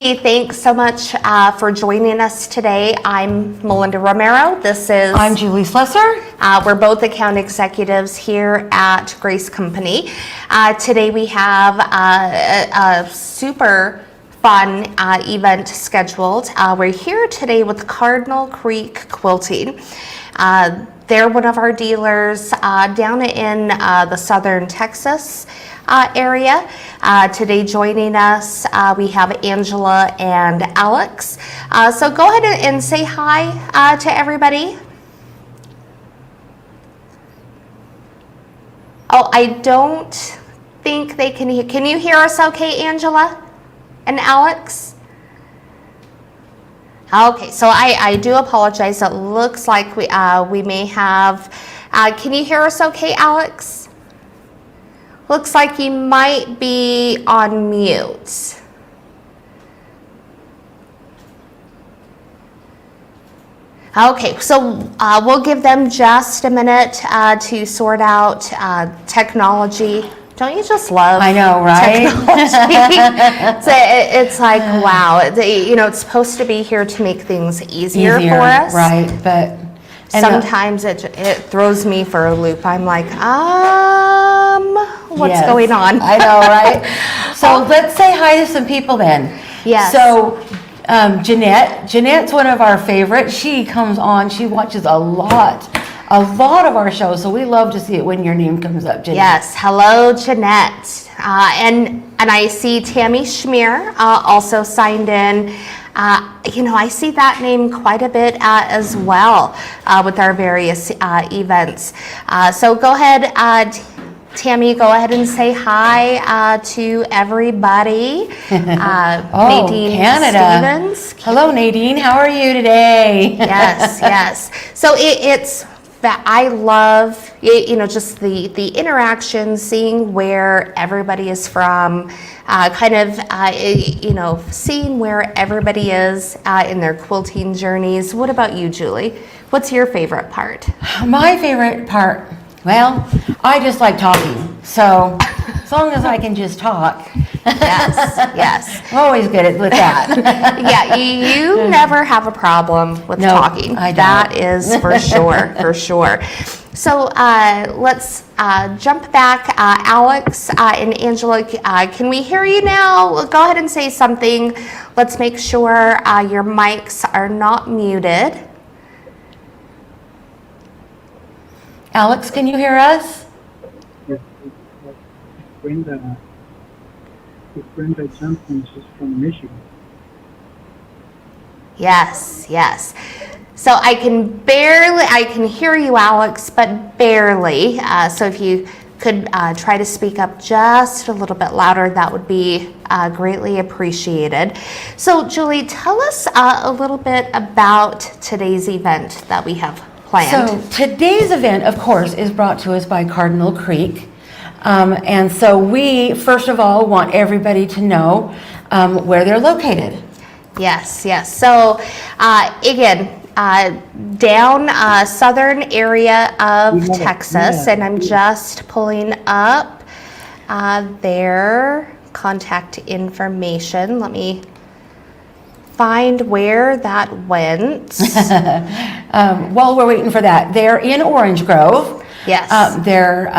Hey, thanks so much for joining us today. I'm Melinda Romero. I'm Julie Slesser. We're both account executives here at Grace Company. Today we have a super fun event scheduled. We're here today with Cardinal Creek Quilting. They're one of our dealers down in the southern Texas area. Today joining us, we have Angela and Alex. So go ahead and say hi to everybody. Oh, I don't think they can hear. Can you hear us okay, Angela and Alex? Okay, so I do apologize. It looks like we may have, can you hear us okay, Alex? Looks like you might be on mute. Okay, so we'll give them just a minute to sort out technology. Don't you just love I know, right? Technology? It's like, wow, it's supposed to be here to make things easier for us. Right, but sometimes it throws me for a loop. I'm like, what's going on? I know, right? So let's say hi to some people then. Yes. So Jeanette's one of our favorites. She comes on, she watches a lot of our shows, so we love to see it when your name comes up, Jeanette. Yes, hello, Jeanette. And I see Tammy Schmier also signed in. I see that name quite a bit as well with our various events. So go ahead, Tammy, go ahead and say hi to everybody. Nadine Canada. Stevens. Hello, Nadine. How are you today? Yes. So it's that I love, just the interaction, seeing where everybody is from, seeing where everybody is in their quilting journeys. What about you, Julie? What's your favorite part? My favorite part, well, I just like talking. So as long as I can just talk. Yes. I'm always good with that. Yeah, you never have a problem with talking. I don't. That is for sure. So let's jump back. Alex and Angela, can we hear you now? Go ahead and say something. Let's make sure your mics are not muted. Alex, can you hear us? Yes, Brenda Johnson, she's from Michigan. Yes. So I can hear you, Alex, but barely. So if you could try to speak up just a little bit louder, that would be greatly appreciated. So Julie, tell us a little bit about today's event that we have planned. So today's event, of course, is brought to us by Cardinal Creek. And so we, first of all, want everybody to know where they're located. Yes. So again, down southern area of Texas, and I'm just pulling up their contact information. Let me find where that went. While we're waiting for that, they're in Orange Grove. Yes. Their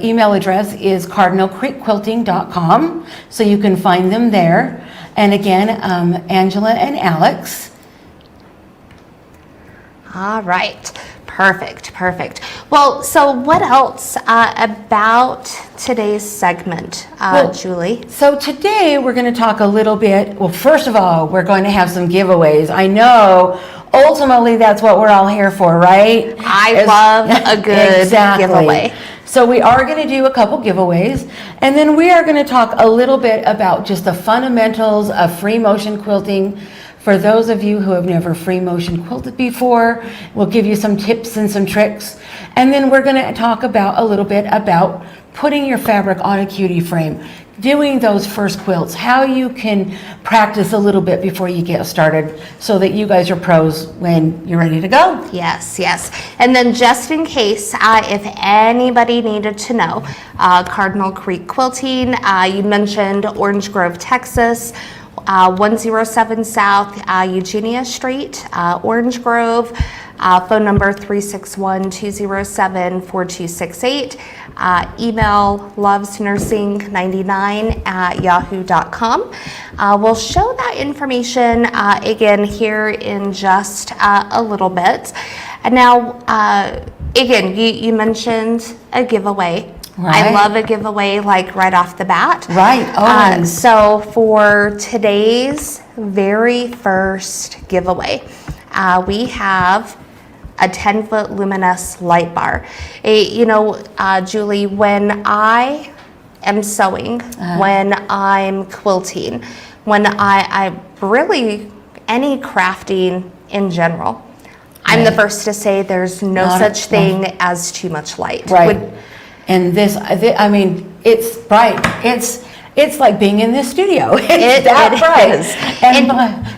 email address is cardinalcreekquilting.com, so you can find them there. And again, Angela and Alex. All right. Perfect. Well, so what else about today's segment, Julie? So today we're going to talk a little bit, well, first of all, we're going to have some giveaways. I know ultimately that's what we're all here for, right? I love a good giveaway. So we are going to do a couple giveaways, and then we are going to talk a little bit about just the fundamentals of free motion quilting. For those of you who have never free motion quilted before, we'll give you some tips and some tricks. And then we're going to talk about a little bit about putting your fabric on a Cutie frame, doing those first quilts, how you can practice a little bit before you get started so that you guys are pros when you're ready to go. Yes. And then just in case, if anybody needed to know, Cardinal Creek Quilting, you mentioned Orange Grove, Texas. 107 South Eugenia Street, Orange Grove. Phone number 361-207-4268. Email lovesnursing99@yahoo.com. We'll show that information again here in just a little bit. And now, again, you mentioned a giveaway. Right. I love a giveaway like right off the bat. Right. Oh. So for today's very first giveaway, we have a 10-foot luminous light bar. Julie, when I am sewing, when I'm quilting, when I really, any crafting in general, I'm the first to say there's no such thing as too much light. Right. And I mean, it's bright. It's like being in this studio. It's that bright. Is. And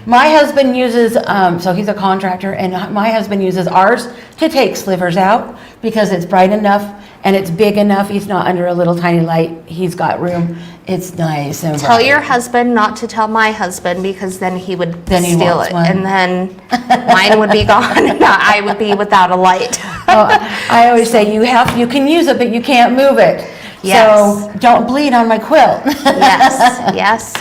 my husband uses, so he's a contractor, and my husband uses ours to take slivers out because it's bright enough and it's big enough. He's not under a little tiny light. He's got room. It's nice and Tell bright. your husband not to tell my husband, because then he would steal it, one. and then mine would be gone and I would be without a light. I always say you can use it, but you can't move it. Yes. So don't bleed on my quilt. Yes.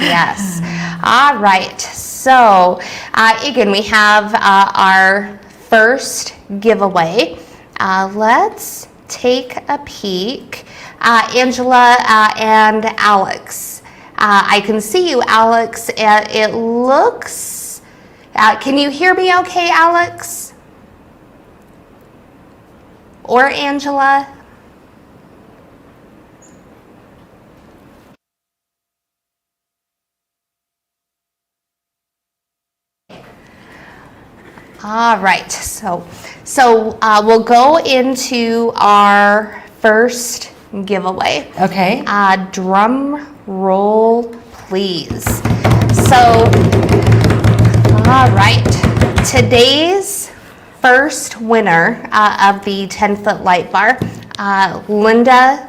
All right. So again, we have our first giveaway. Let's take a peek. Angela and Alex. I can see you, Alex. It looks, can you hear me okay, Alex? Or Angela? All right, so we'll go into our first giveaway. Okay. Drum roll, please. So, all right, today's first winner of the 10-foot light bar, Linda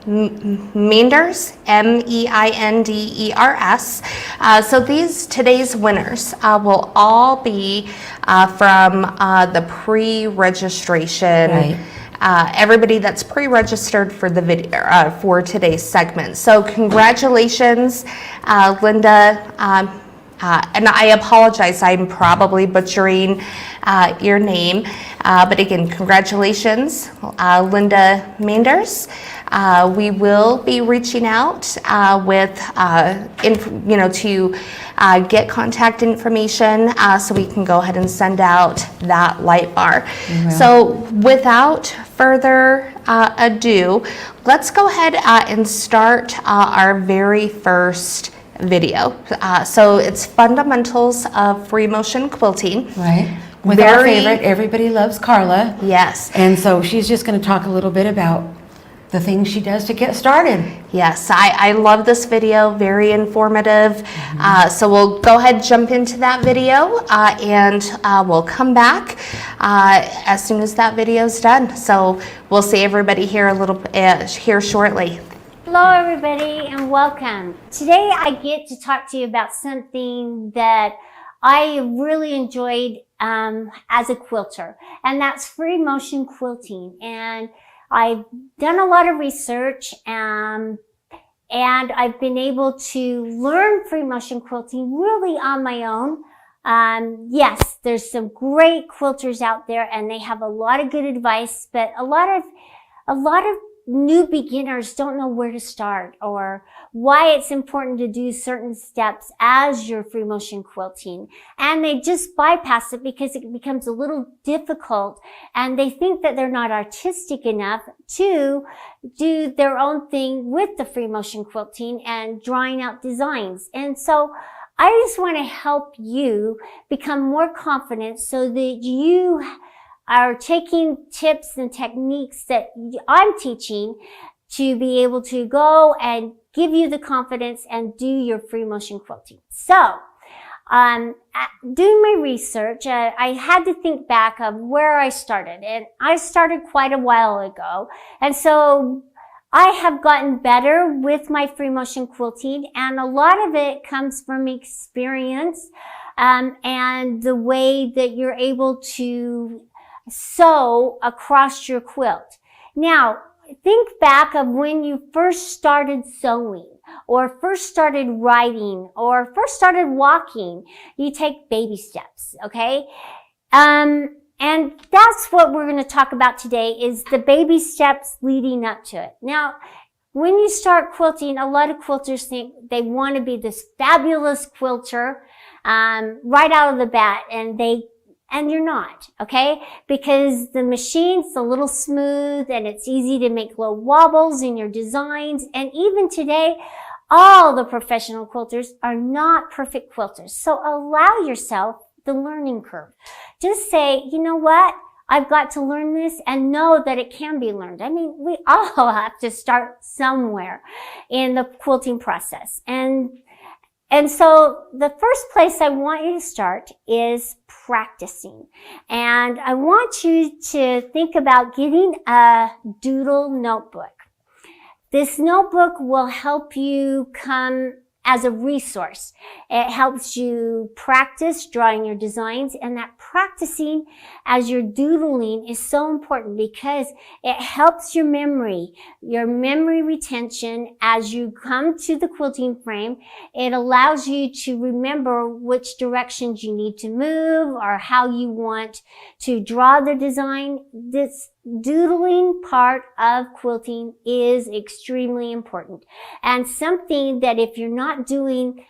Meinders, Meinders. So today's winners will all be from the pre-registration. Right. Everybody that's pre-registered for the video for today's segment. So congratulations, Linda. And I apologize, I'm probably butchering your name. But again, congratulations, Linda Meinders. We will be reaching out with, to get contact information so we can go ahead and send out that light bar. Mm-hmm. So without further ado, let's go ahead and start our very first video. So it's fundamentals of free motion quilting. Right. With our favorite, everybody loves Carla. Yes. And so she's just going to talk a little bit about the things she does to get started. Yes, I love this video, very informative. Mm-hmm. So we'll go ahead and jump into that video and we'll come back as soon as that video is done. So we'll see everybody here here shortly. Hello everybody and welcome. Today I get to talk to you about something that I really enjoyed as a quilter, and that's free motion quilting. And I've done a lot of research and I've been able to learn free motion quilting really on my own. Yes, there's some great quilters out there and they have a lot of good advice, but a lot of new beginners don't know where to start or why it's important to do certain steps as you're free motion quilting. And they just bypass it because it becomes a little difficult and they think that they're not artistic enough to do their own thing with the free motion quilting and drawing out designs. And so I just want to help you become more confident so that you are taking tips and techniques that I'm teaching to be able to go and give you the confidence and do your free motion quilting. So, doing my research, I had to think back of where I started, and I started quite a while ago. And so I have gotten better with my free motion quilting, and a lot of it comes from experience, and the way that you're able to sew across your quilt. Now, think back of when you first started sewing, or first started writing, or first started walking. You take baby steps, okay? And that's what we're going to talk about today, is the baby steps leading up to it. Now, when you start quilting, a lot of quilters think they want to be this fabulous quilter right out of the bat, and you're not, okay? Because the machine's a little smooth, and it's easy to make little wobbles in your designs. And even today, all the professional quilters are not perfect quilters. So allow yourself the learning curve. Just say, you know what? I've got to learn this, and know that it can be learned. I mean, we all have to start somewhere in the quilting process. And so the first place I want you to start is practicing. And I want you to think about getting a doodle notebook. This notebook will help you come as a resource. It helps you practice drawing your designs, and that practicing as you're doodling is so important because it helps your memory retention as you come to the quilting frame. It allows you to remember which directions you need to move or how you want to draw the design. This doodling part of quilting is extremely important, and something that if you're not doing,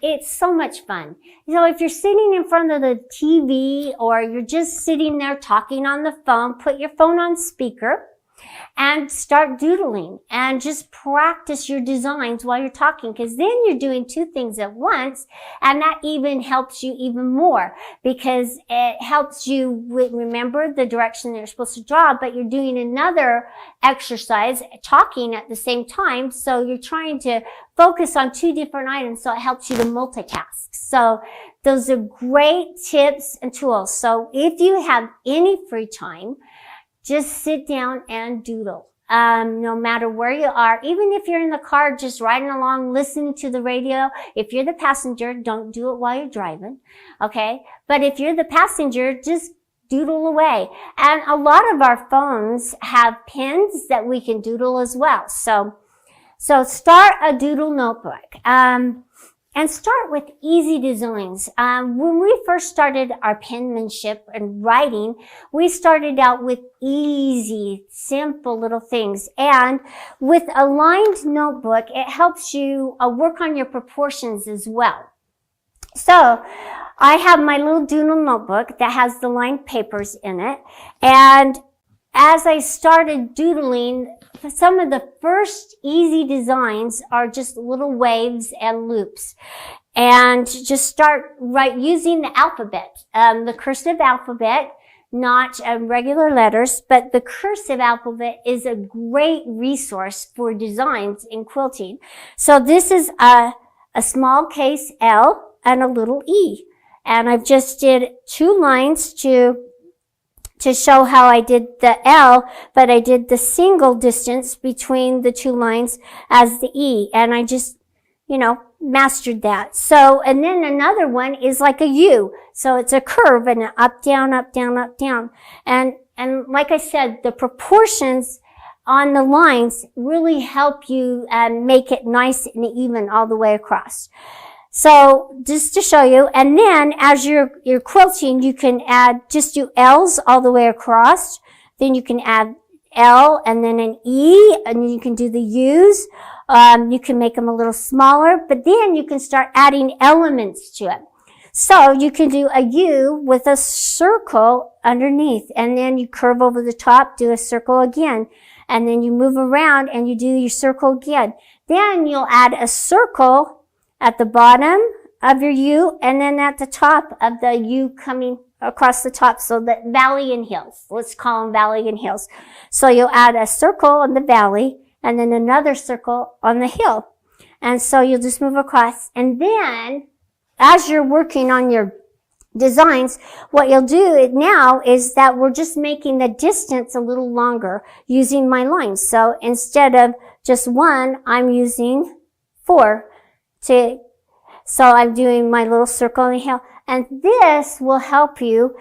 it's so much fun. If you're sitting in front of the TV or you're just sitting there talking on the phone, put your phone on speaker and start doodling and just practice your designs while you're talking, because then you're doing two things at once, and that even helps you even more because it helps you remember the direction that you're supposed to draw, but you're doing another exercise talking at the same time, so you're trying to focus on two different items, so it helps you to multitask. So those are great tips and tools. So if you have any free time, just sit down and doodle. No matter where you are, even if you're in the car just riding along, listening to the radio. If you're the passenger, don't do it while you're driving, okay? But if you're the passenger, just doodle away. And a lot of our phones have pens that we can doodle as well. So start a doodle notebook. And start with easy designs. When we first started our penmanship and writing, we started out with easy, simple little things. And with a lined notebook, it helps you work on your proportions as well. So I have my little doodle notebook that has the lined papers in it. And as I started doodling, some of the first easy designs are just little waves and loops. And just start using the alphabet, the cursive alphabet, not regular letters, but the cursive alphabet is a great resource for designs in quilting. So this is a small case L and a little E. And I've just did 2 lines to show how I did the L, but I did the single distance between the 2 lines as the E. And I just, mastered that. So, and then another one is like a U. So it's a curve and an up, down, up, down, up, down. And like I said, the proportions on the lines really help you make it nice and even all the way across. So just to show you, and then as you're quilting, you can just do L's all the way across. Then you can add L and then an E, and then you can do the U's. You can make them a little smaller, but then you can start adding elements to it. So you can do a U with a circle underneath, and then you curve over the top, do a circle again, and then you move around and you do your circle again. Then you'll add a circle at the bottom of your U, and then at the top of the U coming across the top, so that valley and hills. Let's call them valley and hills. So you'll add a circle on the valley, and then another circle on the hill. And so you'll just move across. And then, as you're working on your designs, what you'll do now is that we're just making the distance a little longer using my lines. So instead of just 1, I'm using 4 so I'm doing my little circle in the hill. And this will help you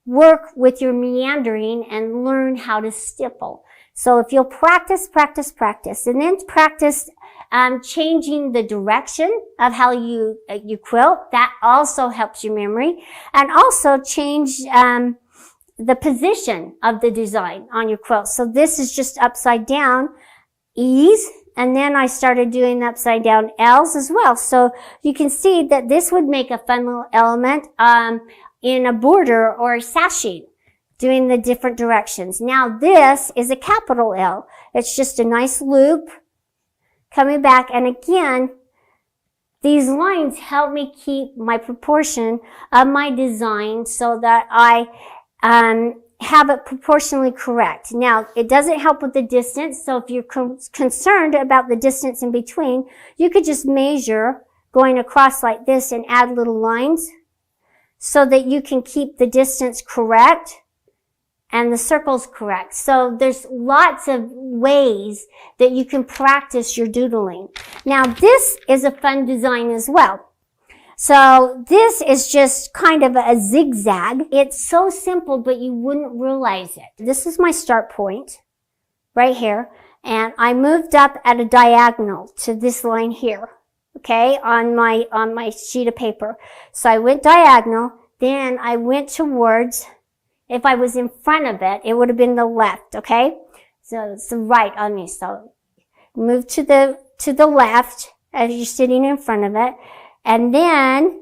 work with your meandering and learn how to stipple. So if you'll practice, and then practice changing the direction of how you quilt, that also helps your memory. And also change the position of the design on your quilt. So this is just upside down E's, and then I started doing upside down L's as well. So you can see that this would make a fun little element in a border or a sash sheet, doing the different directions. Now this is a capital L. It's just a nice loop coming back. And again, these lines help me keep my proportion of my design so that I have it proportionally correct. Now, it doesn't help with the distance. So if you're concerned about the distance in between, you could just measure going across like this and add little lines so that you can keep the distance correct and the circles correct. So there's lots of ways that you can practice your doodling. Now, this is a fun design as well. So this is just kind of a zigzag. It's so simple, but you wouldn't realize it. This is my start point right here. And I moved up at a diagonal to this line here. Okay, on my sheet of paper. So I went diagonal, then I went towards, if I was in front of it, it would have been the left, okay? So it's the right on me. So move to the left as you're sitting in front of it. And then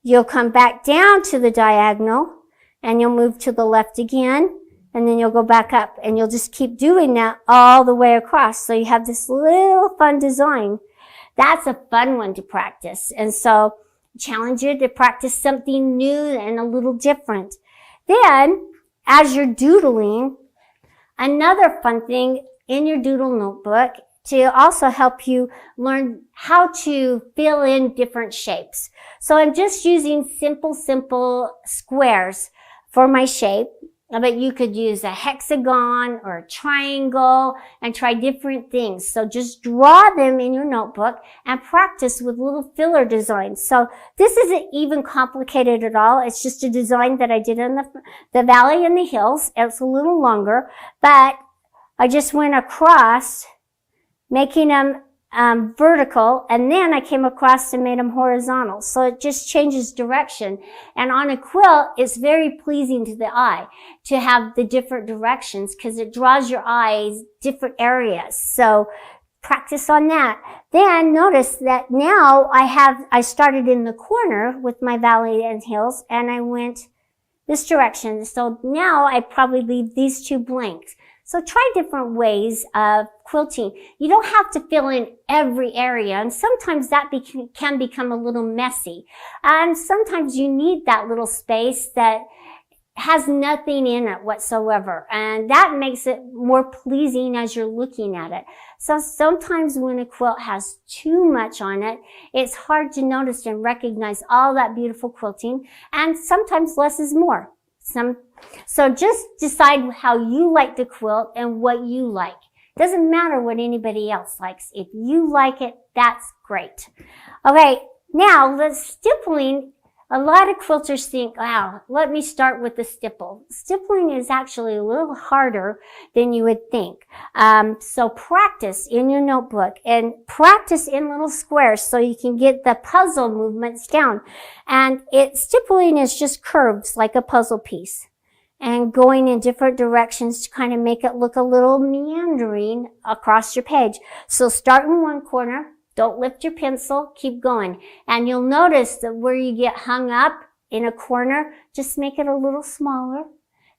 you'll come back down to the diagonal and you'll move to the left again. And then you'll go back up and you'll just keep doing that all the way across. So you have this little fun design. That's a fun one to practice. And so challenge you to practice something new and a little different. Then, as you're doodling, another fun thing in your doodle notebook to also help you learn how to fill in different shapes. So I'm just using simple squares for my shape. But you could use a hexagon or a triangle and try different things. So just draw them in your notebook and practice with little filler designs. So this isn't even complicated at all. It's just a design that I did in the valley and the hills. It's a little longer, but I just went across making them vertical, and then I came across and made them horizontal. So it just changes direction. And on a quilt, it's very pleasing to the eye to have the different directions because it draws your eyes different areas. So practice on that. Then notice that now I started in the corner with my valley and hills, and I went this direction. So now I probably leave these two blanks. So try different ways of quilting. You don't have to fill in every area, and sometimes that can become a little messy. And sometimes you need that little space that has nothing in it whatsoever, and that makes it more pleasing as you're looking at it. So sometimes when a quilt has too much on it, it's hard to notice and recognize all that beautiful quilting, and sometimes less is more. So just decide how you like to quilt and what you like. Doesn't matter what anybody else likes. If you like it, that's great. Okay, now the stippling. A lot of quilters think, wow, let me start with the stipple. Stippling is actually a little harder than you would think. So practice in your notebook and practice in little squares so you can get the puzzle movements down. And stippling is just curves like a puzzle piece and going in different directions to kind of make it look a little meandering across your page. So start in one corner. Don't lift your pencil, keep going. And you'll notice that where you get hung up in a corner, just make it a little smaller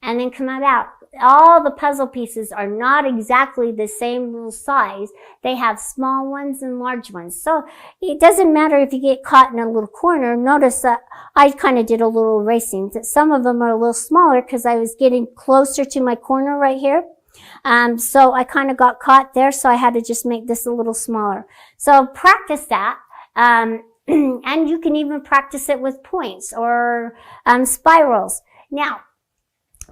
and then come out. All the puzzle pieces are not exactly the same little size. They have small ones and large ones. So it doesn't matter if you get caught in a little corner. Notice that I kind of did a little erasing. That some of them are a little smaller because I was getting closer to my corner right here. So I kind of got caught there, so I had to just make this a little smaller. So practice that. And you can even practice it with points or spirals. Now,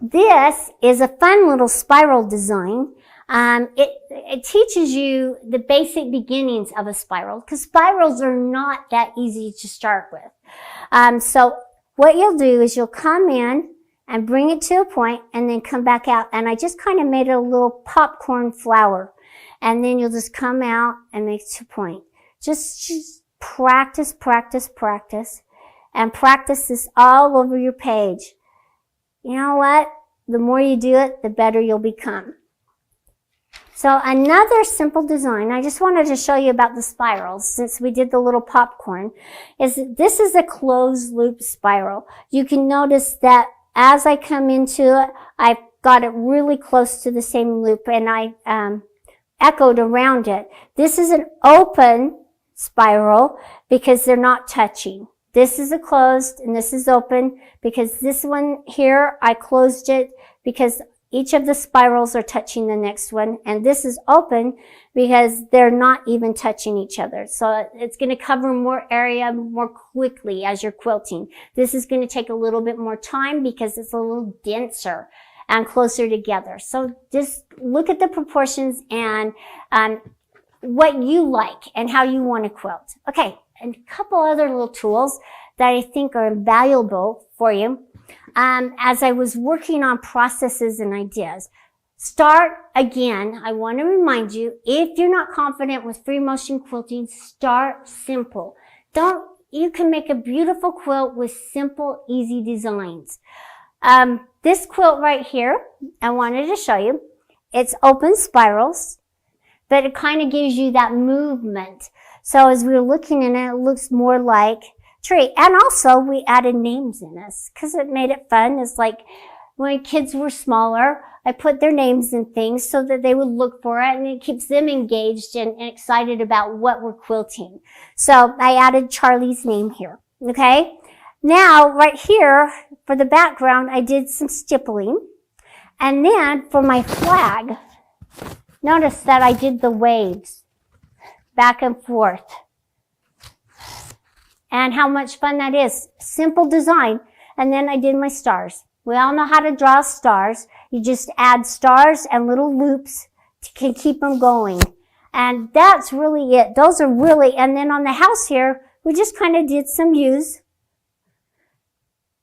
this is a fun little spiral design. It teaches you the basic beginnings of a spiral, because spirals are not that easy to start with. So what you'll do is you'll come in and bring it to a point and then come back out. And I just kind of made it a little popcorn flower. And then you'll just come out and make it to a point. Just practice, practice, practice. And practice this all over your page. You know what? The more you do it, the better you'll become. So another simple design, I just wanted to show you about the spirals since we did the little popcorn, is that this is a closed loop spiral. You can notice that as I come into it, I've got it really close to the same loop and I echoed around it. This is an open spiral because they're not touching. This is a closed and this is open because this one here, I closed it because each of the spirals are touching the next one. And this is open because they're not even touching each other. So it's going to cover more area more quickly as you're quilting. This is going to take a little bit more time because it's a little denser and closer together. So just look at the proportions and what you like and how you want to quilt. Okay, and a couple other little tools that I think are valuable for you. As I was working on processes and ideas, start again. I want to remind you, if you're not confident with free motion quilting, start simple. You can make a beautiful quilt with simple, easy designs. This quilt right here, I wanted to show you. It's open spirals, but it kind of gives you that movement. So as we were looking at it, it looks more like tree. And also we added names in this because it made it fun. It's like when kids were smaller, I put their names in things so that they would look for it and it keeps them engaged and excited about what we're quilting. So I added Charlie's name here. Okay. Now right here for the background, I did some stippling. And then for my flag, notice that I did the waves back and forth. And how much fun that is. Simple design. And then I did my stars. We all know how to draw stars. You just add stars and little loops to keep them going. And that's really it. Those are really, and then on the house here, we just kind of did some U's.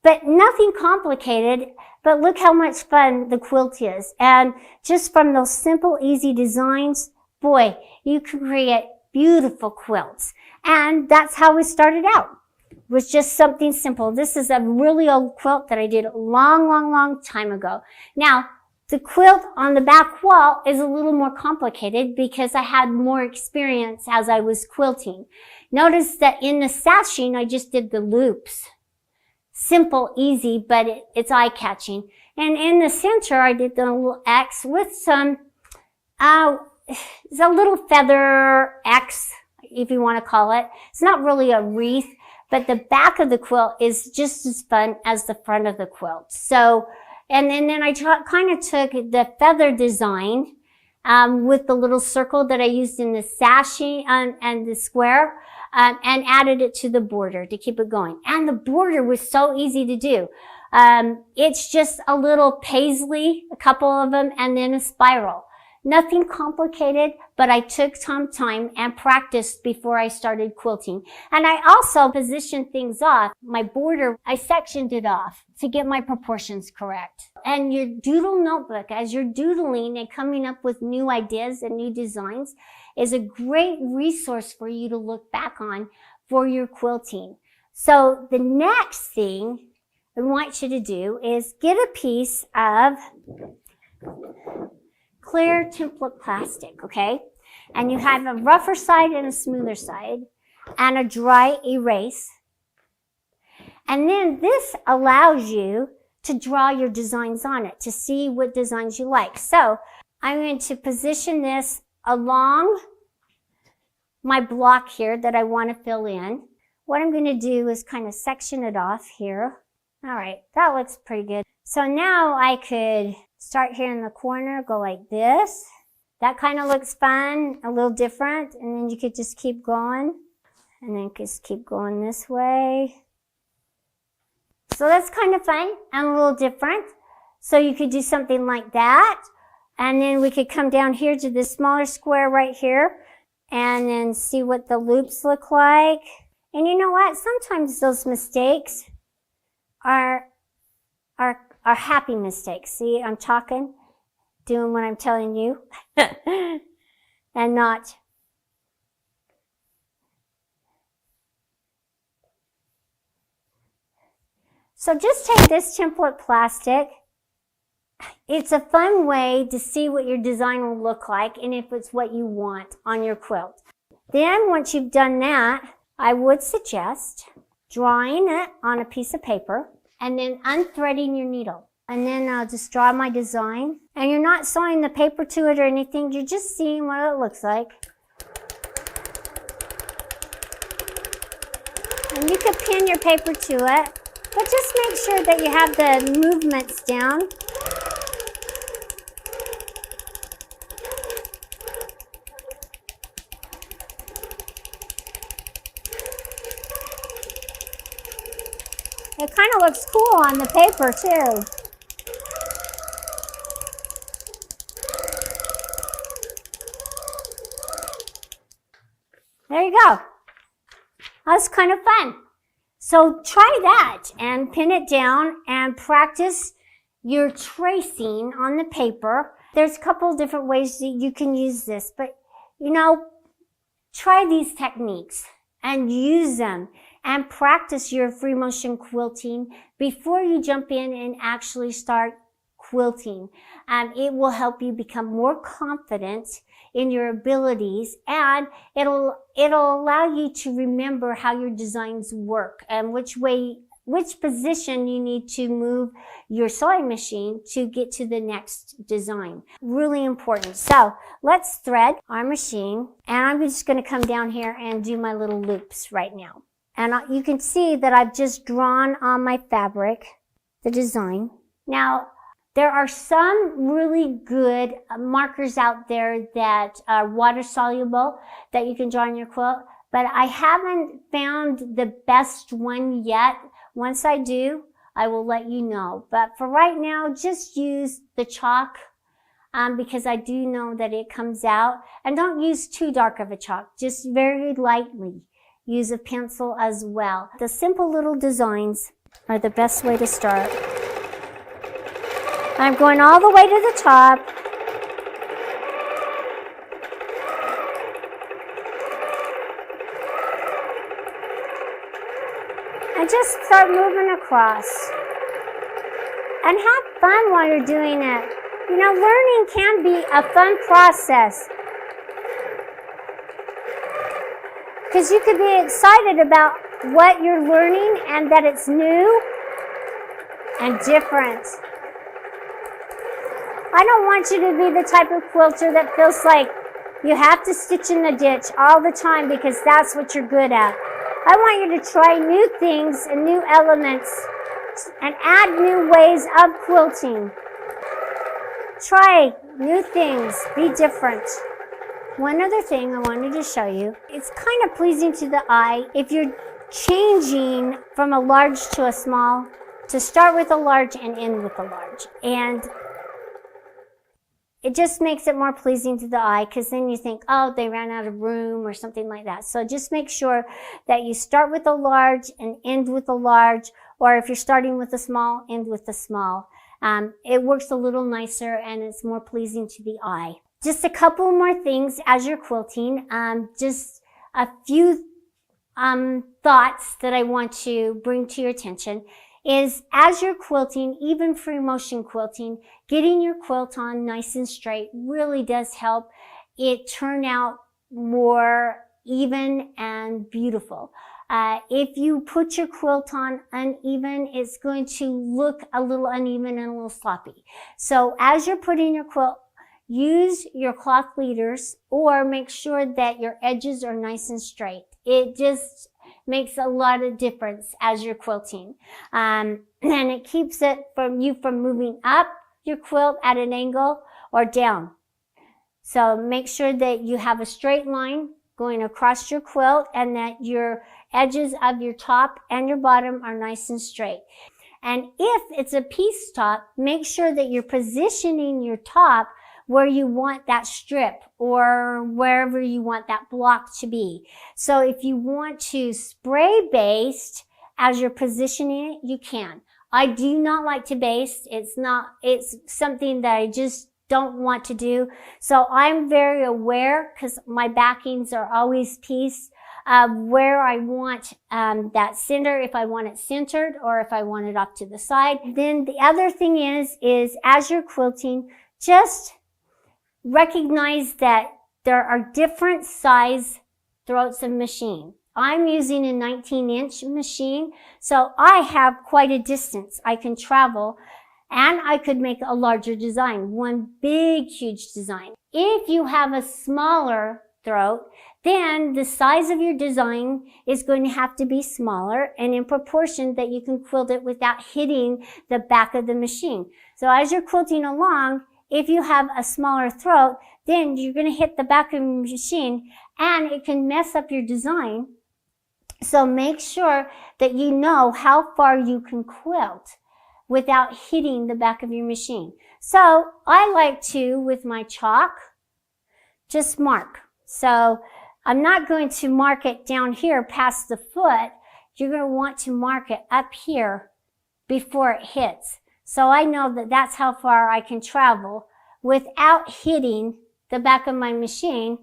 But nothing complicated. But look how much fun the quilt is. And just from those simple, easy designs, boy, you can create beautiful quilts. And that's how we started out. It was just something simple. This is a really old quilt that I did a long, long, long time ago. Now, the quilt on the back wall is a little more complicated because I had more experience as I was quilting. Notice that in the sashing, I just did the loops. Simple, easy, but it's eye-catching. And in the center, I did the little X with some, it's a little feather X, if you want to call it. It's not really a wreath, but the back of the quilt is just as fun as the front of the quilt. So, and then I kind of took the feather design, with the little circle that I used in the sashing and the square, and added it to the border to keep it going. And the border was so easy to do. It's just a little paisley, a couple of them, and then a spiral. Nothing complicated, but I took some time and practiced before I started quilting. And I also positioned things off. My border, I sectioned it off to get my proportions correct. And your doodle notebook, as you're doodling and coming up with new ideas and new designs, is a great resource for you to look back on for your quilting. So the next thing I want you to do is get a piece of clear template plastic, okay? And you have a rougher side and a smoother side and a dry erase. And then this allows you to draw your designs on it to see what designs you like. So I'm going to position this along my block here that I want to fill in. What I'm going to do is kind of section it off here. All right, that looks pretty good. So now I could start here in the corner, go like this. That kind of looks fun, a little different, and then you could just keep going. And then just keep going this way. So that's kind of fun and a little different. So you could do something like that. And then we could come down here to this smaller square right here and then see what the loops look like. And you know what? Sometimes those mistakes are happy mistakes. See, I'm talking, doing what I'm telling you, and not. So just take this template plastic. It's a fun way to see what your design will look like and if it's what you want on your quilt. Then once you've done that, I would suggest drawing it on a piece of paper and then unthreading your needle. And then I'll just draw my design. And you're not sewing the paper to it or anything, you're just seeing what it looks like. And you can pin your paper to it, but just make sure that you have the movements down. It kind of looks cool on the paper too. There you go. That's kind of fun. So try that and pin it down and practice your tracing on the paper. There's a couple of different ways that you can use this, but try these techniques and use them and practice your free motion quilting before you jump in and actually start quilting. It will help you become more confident in your abilities, and it'll allow you to remember how your designs work and which position you need to move your sewing machine to get to the next design. Really important. So let's thread our machine, and I'm just going to come down here and do my little loops right now. And you can see that I've just drawn on my fabric the design. Now, there are some really good markers out there that are water soluble that you can draw on your quilt, but I haven't found the best one yet. Once I do, I will let you know. But for right now, just use the chalk because I do know that it comes out. And don't use too dark of a chalk, just very lightly. Use a pencil as well. The simple little designs are the best way to start. I'm going all the way to the top. And just start moving across. And have fun while you're doing it. Learning can be a fun process. Because you could be excited about what you're learning and that it's new and different. I don't want you to be the type of quilter that feels like you have to stitch in the ditch all the time because that's what you're good at. I want you to try new things and new elements and add new ways of quilting. Try new things. Be different. One other thing I wanted to show you, it's kind of pleasing to the eye if you're changing from a large to a small, to start with a large and end with a large. And it just makes it more pleasing to the eye because then you think, oh, they ran out of room or something like that. So just make sure that you start with a large and end with a large, or if you're starting with a small, end with a small. It works a little nicer and it's more pleasing to the eye. Just a couple more things as you're quilting. Just a few thoughts that I want to bring to your attention is as you're quilting, even free motion quilting, getting your quilt on nice and straight really does help it turn out more even and beautiful. If you put your quilt on uneven, it's going to look a little uneven and a little sloppy. So as you're putting your quilt, use your cloth leaders or make sure that your edges are nice and straight. It just makes a lot of difference as you're quilting. And it keeps it from moving up your quilt at an angle or down. So make sure that you have a straight line going across your quilt and that your edges of your top and your bottom are nice and straight. And if it's a piece top, make sure that you're positioning your top where you want that strip or wherever you want that block to be. So if you want to spray baste as you're positioning it, you can. I do not like to baste. It's something that I just don't want to do. So I'm very aware, because my backings are always piece, of where I want that center, if I want it centered or if I want it off to the side. Then the other thing is as you're quilting, just recognize that there are different size throats of machine. I'm using a 19-inch machine, so I have quite a distance I can travel, and I could make a larger design, one big, huge design. If you have a smaller throat, then the size of your design is going to have to be smaller and in proportion that you can quilt it without hitting the back of the machine. So as you're quilting along, if you have a smaller throat, then you're going to hit the back of the machine and it can mess up your design. So make sure that you know how far you can quilt without hitting the back of your machine. So I like to, with my chalk, just mark. So I'm not going to mark it down here past the foot. You're going to want to mark it up here before it hits. So I know that that's how far I can travel without hitting the back of my machine.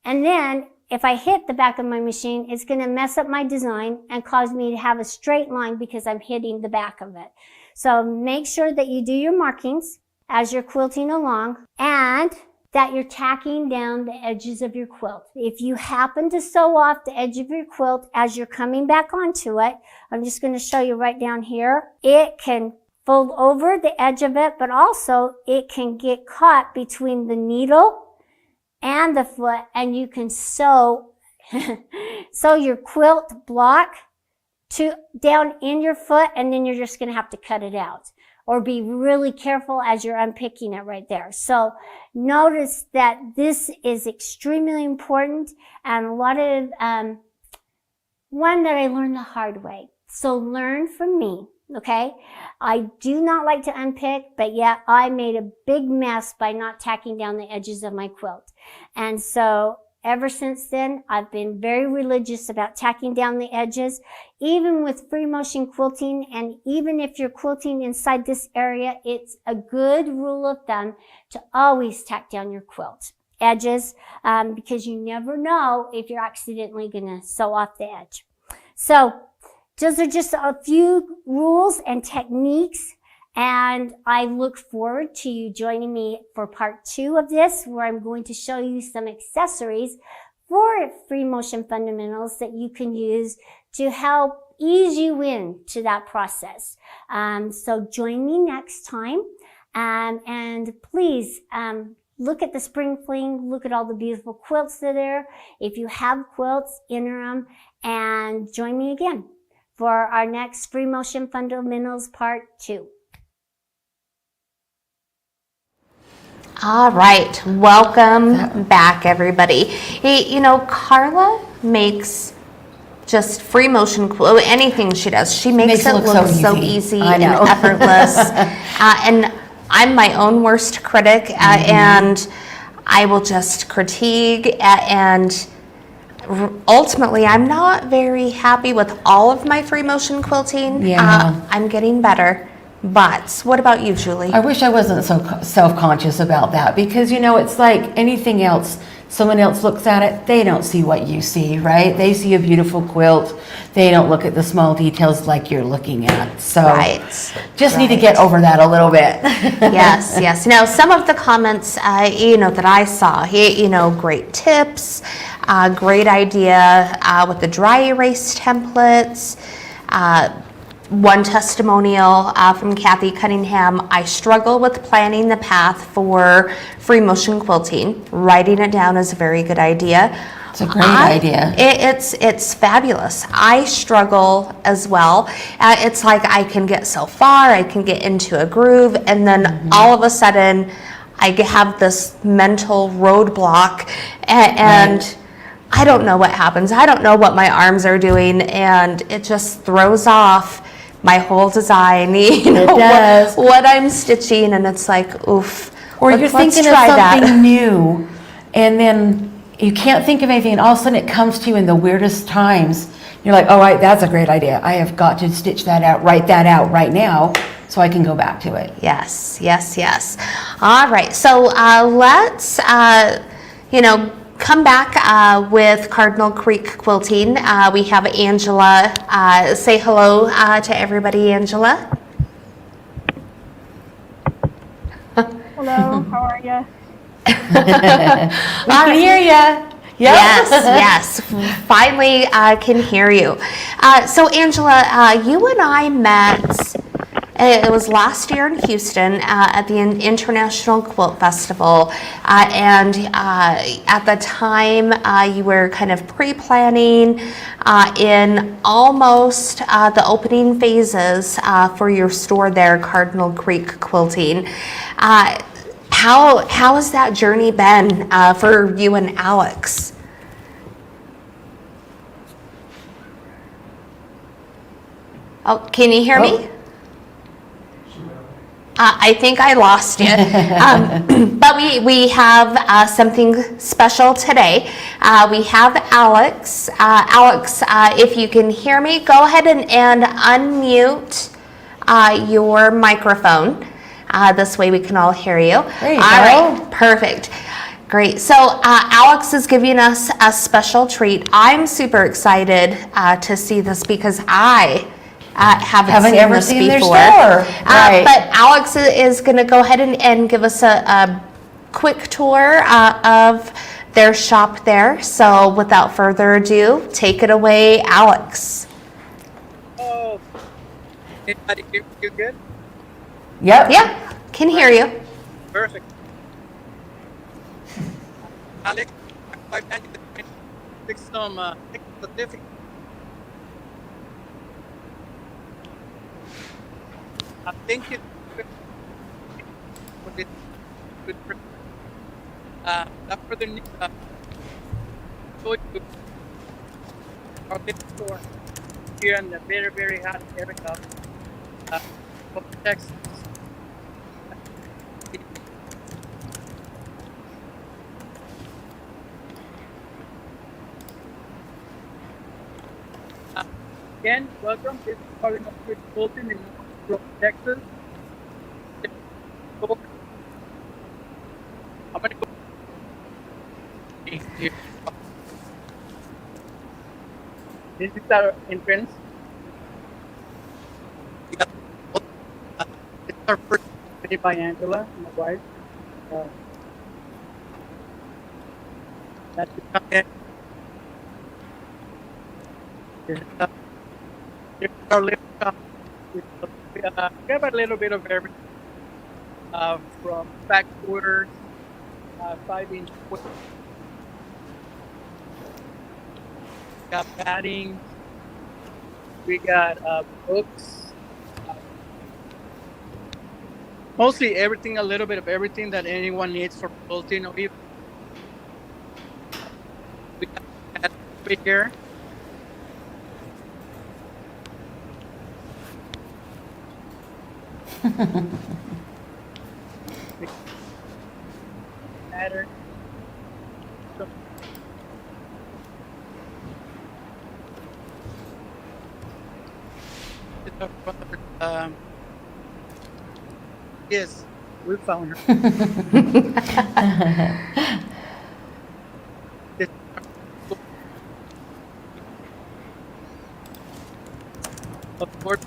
And then if I hit the back of my machine, it's going to mess up my design and cause me to have a straight line because I'm hitting the back of it. So make sure that you do your markings as you're quilting along and that you're tacking down the edges of your quilt. If you happen to sew off the edge of your quilt as you're coming back onto it, I'm just going to show you right down here. It can fold over the edge of it, but also it can get caught between the needle and the foot, and you can sew your quilt block down in your foot, and then you're just going to have to cut it out. Or be really careful as you're unpicking it right there. So notice that this is extremely important and a lot of, one that I learned the hard way. So learn from me, okay? I do not like to unpick, but yet I made a big mess by not tacking down the edges of my quilt. And so ever since then, I've been very religious about tacking down the edges, even with free motion quilting. And even if you're quilting inside this area, it's a good rule of thumb to always tack down your quilt edges, because you never know if you're accidentally going to sew off the edge. So those are just a few rules and techniques. And I look forward to you joining me for part 2 of this, where I'm going to show you some accessories for free motion fundamentals that you can use to help ease you into that process. So join me next time. And please, look at the spring fling, look at all the beautiful quilts that are there. If you have quilts, enter them, and join me again for our next free motion fundamentals part 2. All right, welcome back, everybody. Hey, you know, Carla makes just free motion quilt, anything she does. She makes it look so easy and effortless. And I'm my own worst critic, and I will just critique, and ultimately, I'm not very happy with all of my free motion quilting. Yeah. I'm getting better. But what about you, Julie? I wish I wasn't so self-conscious about that, because, you know, it's like anything else. Someone else looks at it, they don't see what you see, right? They see a beautiful quilt. They don't look at the small details like you're looking at. So just need to get over that a little bit. Yes, yes. Now, some of the comments, you know, that I saw, you know, great tips, great idea with the dry erase templates. One testimonial from Kathy Cunningham: I struggle with planning the path for free motion quilting. Writing it down is a very good idea. It's a great idea. It's fabulous. I struggle as well. It's like I can get so far, I can get into a groove, and then all of a sudden I have this mental roadblock, and I don't know what happens. I don't know what my arms are doing, and it just throws off my whole design, you know, does. what I'm stitching, and it's like, oof. Or you're let's thinking of try something that. new, and then you can't think of anything, and all of a sudden it comes to you in the weirdest times. You're like, oh, right, that's a great idea. I have got to stitch that out, write that out right now, so I can go back to it. Yes, yes, yes. All right, so let's, come back with Cardinal Creek Quilting. We have Angela. Say hello to everybody, Angela. Hello, how are you? We can hear you. Yes, yes. Finally, can hear you. So, Angela, you and I met. It was last year in Houston at the International Quilt Festival, and at the time you were kind of pre-planning in almost the opening phases for your store there, Cardinal Creek Quilting. How has that journey been for you and Alex? Oh, can you hear me? I think I lost you. But we have something special today. We have Alex. Alex, if you can hear me, go ahead and unmute your microphone. This way we can all hear you. There you go. Right, perfect. Great. So Alex is giving us a special treat. I'm super excited to see this because I haven't ever seen seen this their before. store. Right. But Alex is going to go ahead and give us a quick tour of their shop there. So without further ado, take it away, Alex. Oh, anybody hear you good? Yep. Yeah, can hear you. Perfect. Alex, I managed to fix some specific. I think it's good for not further need show you our big store here in the very, very hot area of Texas. Again, welcome. This is Cardinal Creek Quilting in North Texas. I'm gonna go here. This is our entrance. It's our first made by Angela, my wife. That's the content. Here's our little shop. We have a little bit of everything from back orders, 5-inch quilt. We got padding. We got books. Mostly everything, a little bit of everything that anyone needs for quilting. We got over here. Pattern. Yes, we found her. Of course.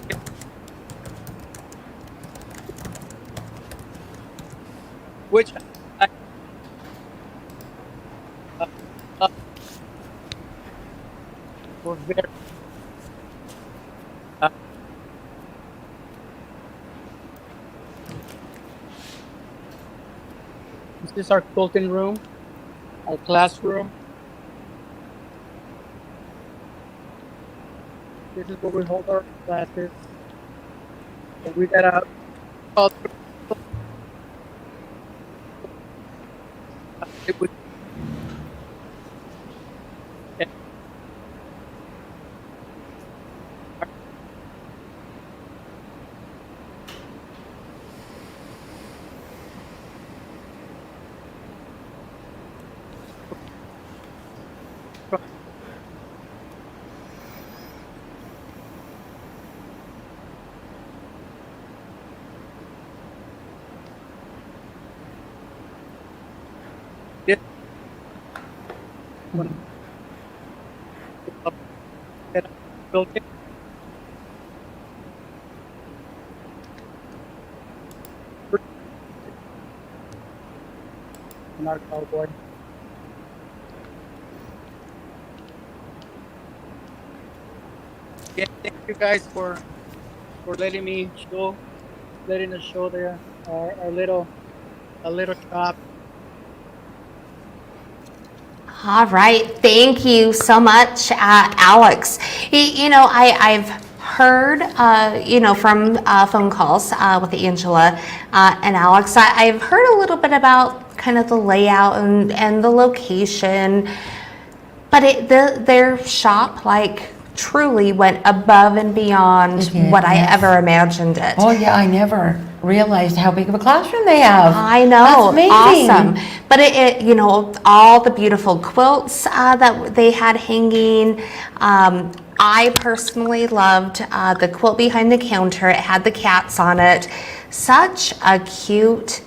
Which I, were very this is our quilting room, our classroom. This is where we hold our classes. And we got a Quilting. And our cowboy. Yeah, thank you guys for letting me letting us show our little shop. All right, thank you so much, Alex. I've heard, from phone calls with Angela and Alex. I've heard a little bit about kind of the layout and the location, but their shop truly went above and beyond what I ever imagined it. Oh yeah, I never realized how big of a classroom they have. I know, That's amazing. awesome. But all the beautiful quilts that they had hanging. I personally loved the quilt behind the counter. It had the cats on it. Such a cute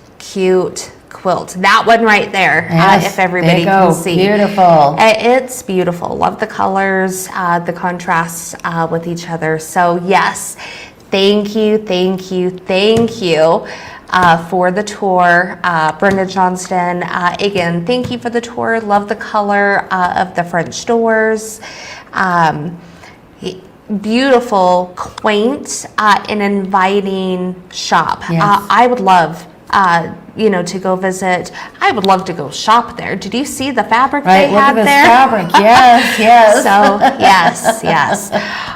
quilt. That one right there, Yes, if everybody there you can go. see. Beautiful. It's beautiful. Love the colors, the contrasts with each other. So yes, thank you for the tour. Brenda Johnston, again, thank you for the tour. Love the color of the French doors. Beautiful, quaint, and inviting shop. Yes. I would love to go visit. I would love to go shop there. Did you see the fabric they Right, look had at this there? fabric. Yes. So yes.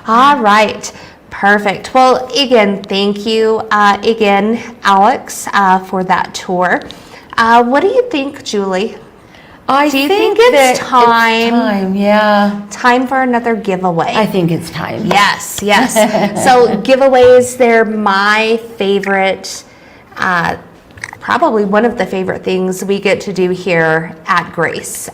All right, perfect. Well, again, thank you again, Alex, for that tour. What do you think, Julie? Do you think it's that time? Yeah. Time for another giveaway. I think it's time. Yes. So giveaways, they're my favorite, probably one of the favorite things we get to do here at Grace.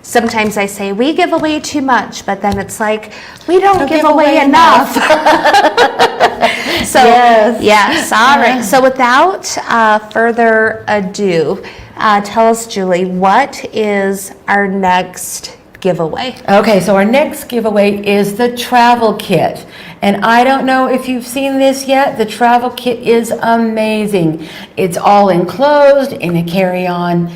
Sometimes I say we give away too much, but then it's like we don't give away enough. So yes, all right. So without further ado, tell us, Julie, what is our next giveaway? Okay, so our next giveaway is the travel kit. And I don't know if you've seen this yet. The travel kit is amazing. It's all enclosed in a carry-on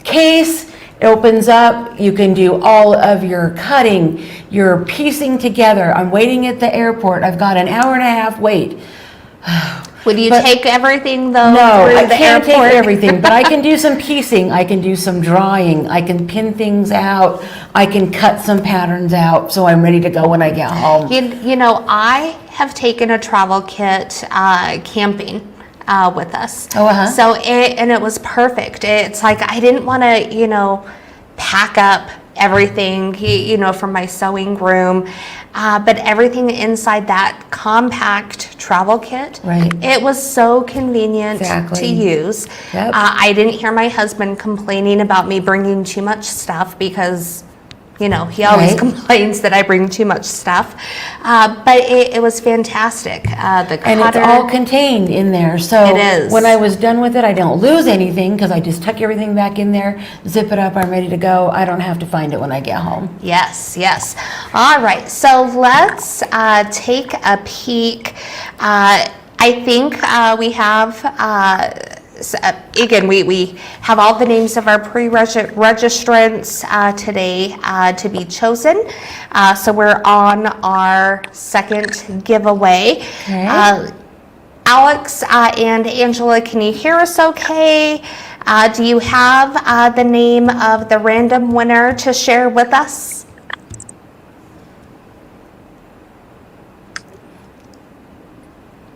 case. It opens up. You can do all of your cutting, your piecing together. I'm waiting at the airport. I've got an hour and a half wait. Would you take everything though? No, through I the can't airport? take everything, but I can do some piecing, I can do some drawing, I can pin things out, I can cut some patterns out, so I'm ready to go when I get home. I have taken a travel kit camping with us. Oh, uh-huh. So it was perfect. It's like I didn't want to, pack up everything, from my sewing room. But everything inside that compact travel kit, Right. It was so convenient Exactly. to use. Yep. I didn't hear my husband complaining about me bringing too much stuff because, he always Right. complains that I bring too much stuff. But it was fantastic. The cutter. And it's all contained in there, so It is. when I was done with it, I don't lose anything because I just tuck everything back in there, zip it up, I'm ready to go. I don't have to find it when I get home. Yes. All right, so let's take a peek. I think we have, again, we have all the names of our pre-registrants today to be chosen. So we're on our second giveaway. Okay. Alex and Angela, can you hear us okay? Do you have the name of the random winner to share with us?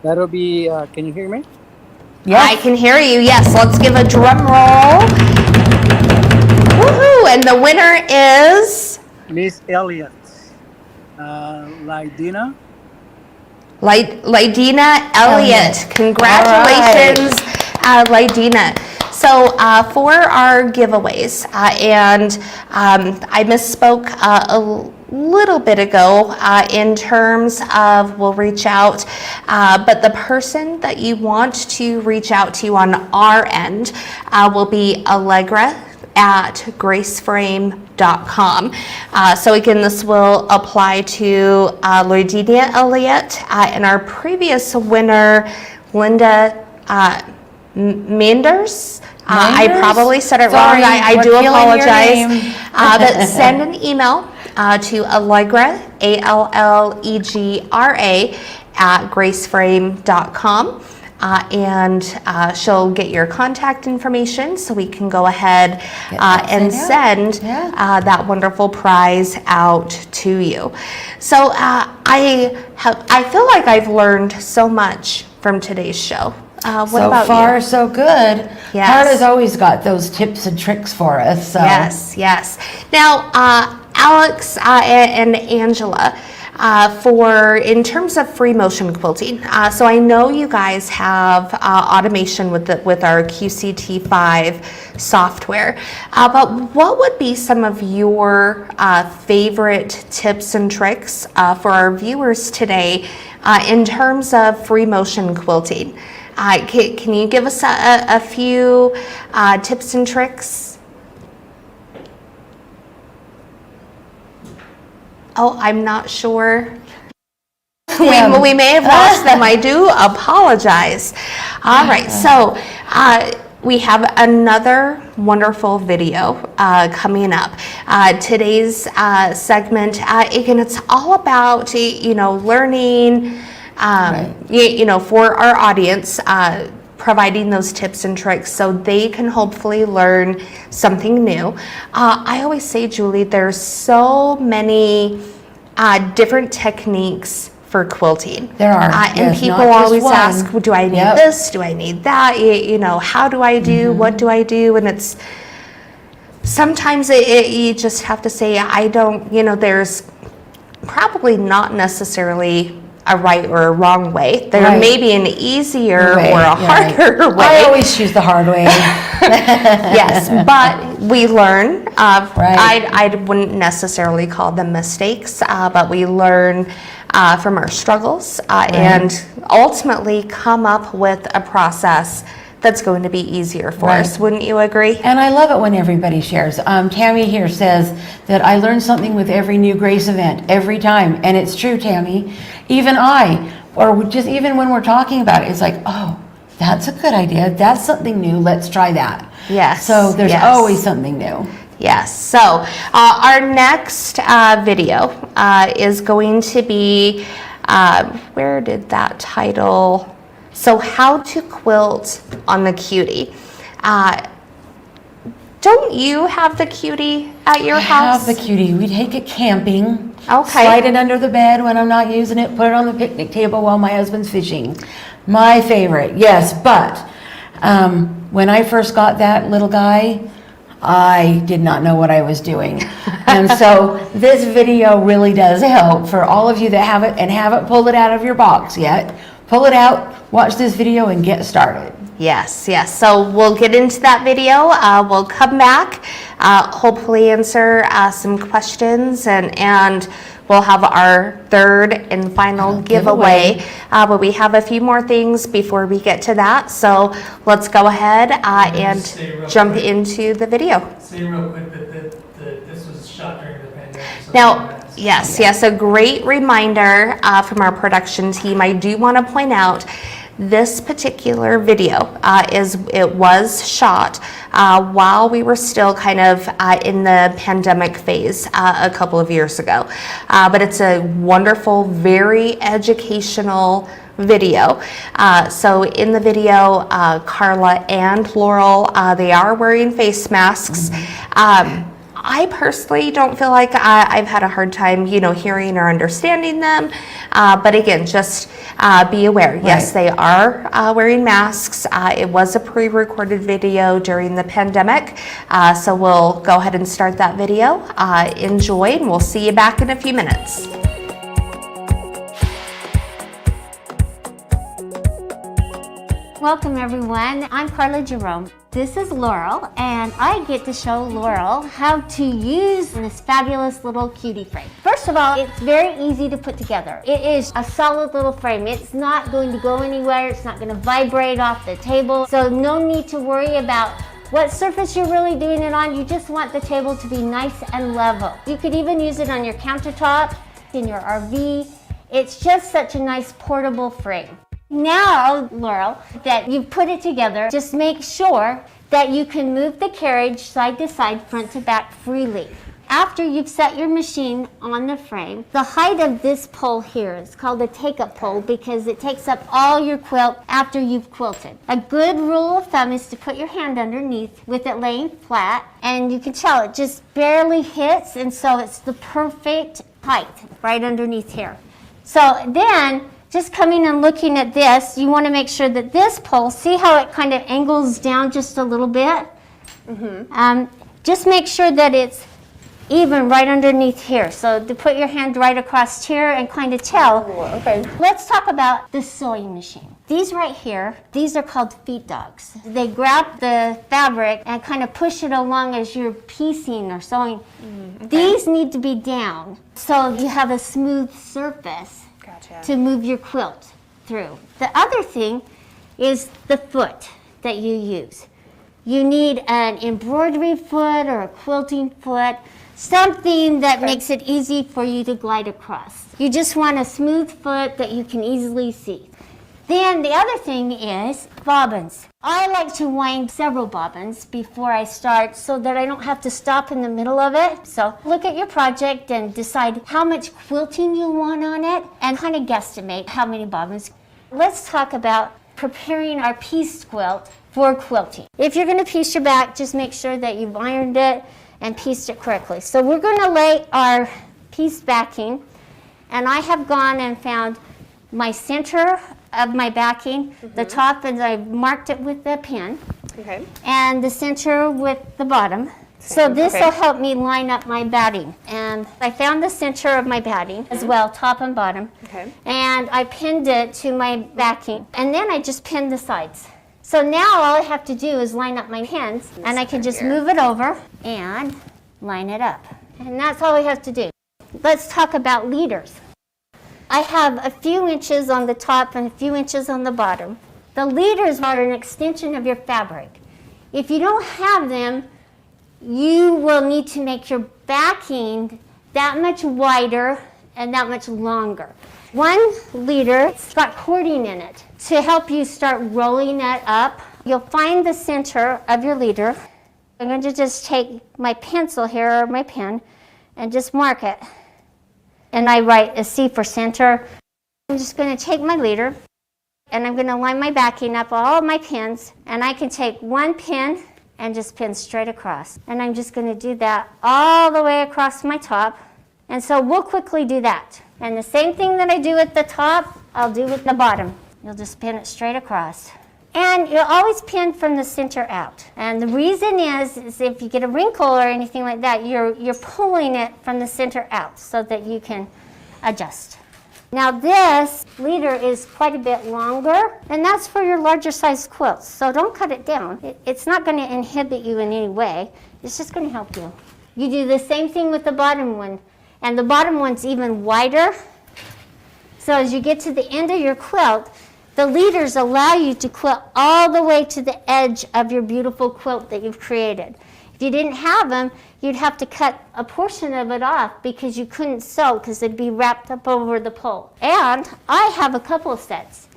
That'll be. Can you hear me? I can hear you. Yes, let's give a drum roll. Woohoo! And the winner is Miss Elliott, Lydina. Lydina Elliott. Congratulations, Lydina. So for our giveaways, and I misspoke a little bit ago in terms of we'll reach out, but the person that you want to reach out to on our end will be Allegra at graceframe.com. So again, this will apply to Lourdinia Elliott and our previous winner, Linda Manders. I probably said it Sorry, wrong. I we're do killing your apologize. name. But send an email to Allegra, Allegra, at graceframe.com. And she'll get your contact information so we can go ahead and send that wonderful prize out to you. So I feel like I've learned so much from today's show. What So about far, you? so good. Yes. Carla's always got those tips and tricks for us. So. Yes. Now, Alex and Angela, in terms of free motion quilting, so I know you guys have automation with our QCT5 software, but what would be some of your favorite tips and tricks for our viewers today in terms of free motion quilting? Can you give us a few tips and tricks? Oh, I'm not sure. We may have lost them. I do apologize. All right, so we have another wonderful video coming up. Today's segment, again, it's all about learning. For our audience, providing those tips and tricks so they can hopefully learn something new. I always say, Julie, there's so many different techniques for quilting. There are. And people always ask, do I need this? Do I need that? How do I do? What do I do? And it's sometimes you just have to say, I don't, there's probably not necessarily a right or a wrong way. There may be an easier or a harder way. I always choose the hard way. Yes, but we learn. I wouldn't necessarily call them mistakes, but we learn from our struggles and ultimately come up with a process that's going to be easier for us. Wouldn't you agree? And I love it when everybody shares. Tammy here says that I learn something with every new Grace event, every time. And it's true, Tammy. Even even when we're talking about it, it's like, oh, that's a good idea. That's something new. Let's try that. Yes. So there's always something new. Yes. So our next video is going to be, where did that title? So how to quilt on the Cutie. Don't you have the Cutie at your house? I have the Cutie. We take it camping. Okay. Slide it under the bed when I'm not using it. Put it on the picnic table while my husband's fishing. My favorite. Yes, but when I first got that little guy, I did not know what I was doing. And so this video really does help for all of you that have it and haven't pulled it out of your box yet. Pull it out, watch this video, and get started. Yes. So we'll get into that video. We'll come back, hopefully answer some questions, and we'll have our third and final giveaway. But we have a few more things before we get to that. So let's go ahead and jump into the video. Say real quick that this was shot during the pandemic. So Now, yes, a great reminder from our production team. I do want to point out this particular video was shot while we were still kind of in the pandemic phase a couple of years ago. But it's a wonderful, very educational video. So in the video, Carla and Laurel, they are wearing face masks. I personally don't feel like I've had a hard time, hearing or understanding them. But again, just be aware. Yes, they are wearing masks. It was a pre-recorded video during the pandemic. So we'll go ahead and start that video. Enjoy, and we'll see you back in a few minutes. Welcome everyone, I'm Carla Jerome. This is Laurel, and I get to show Laurel how to use this fabulous little cutie frame. First of all, it's very easy to put together. It is a solid little frame. It's not going to go anywhere. It's not going to vibrate off the table. So no need to worry about what surface you're really doing it on. You just want the table to be nice and level. You could even use it on your countertop, in your RV. It's just such a nice portable frame. Now, Laurel, that you've put it together, just make sure that you can move the carriage side to side, front to back freely. After you've set your machine on the frame, the height of this pole here is called a take-up pole because it takes up all your quilt after you've quilted. A good rule of thumb is to put your hand underneath with it laying flat, and you can tell it just barely hits, and so it's the perfect height right underneath here. So then, just coming and looking at this, you want to make sure that this pole, see how it kind of angles down just a little bit? Just make sure that it's even right underneath here. So to put your hand right across here and kind of tell. Oh, okay. Let's talk about the sewing machine. These right here, these are called feed dogs. They grab the fabric and kind of push it along as you're piecing or sewing. These need to be down so you have a smooth surface to move your quilt through. The other thing is the foot that you use. You need an embroidery foot or a quilting foot, something that makes it easy for you to glide across. You just want a smooth foot that you can easily see. Then the other thing is bobbins. I like to wind several bobbins before I start so that I don't have to stop in the middle of it. So look at your project and decide how much quilting you want on it and kind of guesstimate how many bobbins. Let's talk about preparing our pieced quilt for quilting. If you're going to piece your back, just make sure that you've ironed it and pieced it correctly. So we're going to lay our piece backing, and I have gone and found my center of my backing, the top, and I've marked it with the pen, and the center with the bottom. So this will help me line up my batting. And I found the center of my batting as well, top and bottom, and I pinned it to my backing, and then I just pinned the sides. So now all I have to do is line up my pins, and I can just move it over and line it up. And that's all we have to do. Let's talk about leaders. I have a few inches on the top and a few inches on the bottom. The leaders are an extension of your fabric. If you don't have them, you will need to make your backing that much wider and that much longer. One leader, it's got cording in it to help you start rolling that up. You'll find the center of your leader. I'm going to just take my pencil here, or my pen, and just mark it. And I write a C for center. I'm just going to take my leader, and I'm going to line my backing up all my pins, and I can take one pin and just pin straight across. And I'm just going to do that all the way across my top. And so we'll quickly do that. And the same thing that I do at the top, I'll do with the bottom. You'll just pin it straight across. And you'll always pin from the center out. And the reason is if you get a wrinkle or anything like that, you're pulling it from the center out so that you can adjust. Now this leader is quite a bit longer, and that's for your larger size quilts. So don't cut it down. It's not going to inhibit you in any way. It's just going to help you. You do the same thing with the bottom one. And the bottom one's even wider. So as you get to the end of your quilt, the leaders allow you to quilt all the way to the edge of your beautiful quilt that you've created. If you didn't have them, you'd have to cut a portion of it off because you couldn't sew because it'd be wrapped up over the pole. And I have a couple of sets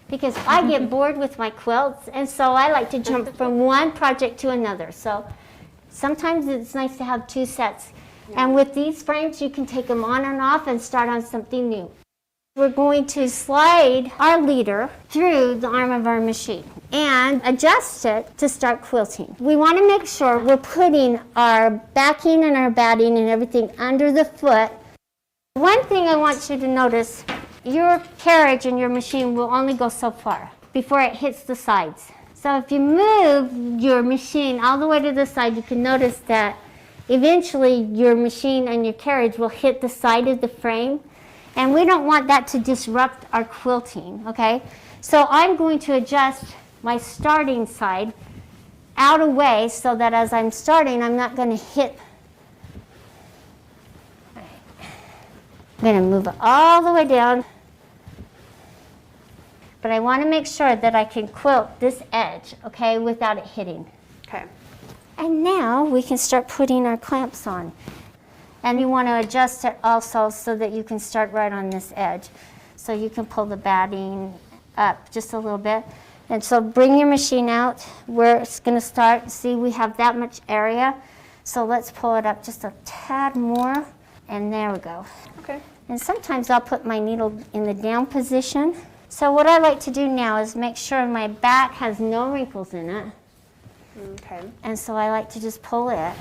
because I get bored with my quilts, and so I like to jump from one project to another. So sometimes it's nice to have two sets. And with these frames, you can take them on and off and start on something new. We're going to slide our leader through the arm of our machine and adjust it to start quilting. We want to make sure we're putting our backing and our batting and everything under the foot. One thing I want you to notice, your carriage and your machine will only go so far before it hits the sides. So if you move your machine all the way to the side, you can notice that eventually your machine and your carriage will hit the side of the frame, and we don't want that to disrupt our quilting, okay? So I'm going to adjust my starting side out of way so that as I'm starting, I'm not going to hit. I'm going to move it all the way down, but I want to make sure that I can quilt this edge, okay, without it hitting. Okay. And now we can start putting our clamps on. And you want to adjust it also so that you can start right on this edge. So you can pull the batting up just a little bit. And so bring your machine out where it's going to start. See, we have that much area. So let's pull it up just a tad more. And there we go. Okay. And sometimes I'll put my needle in the down position. So what I like to do now is make sure my back has no wrinkles in it. Okay. And so I like to just pull it.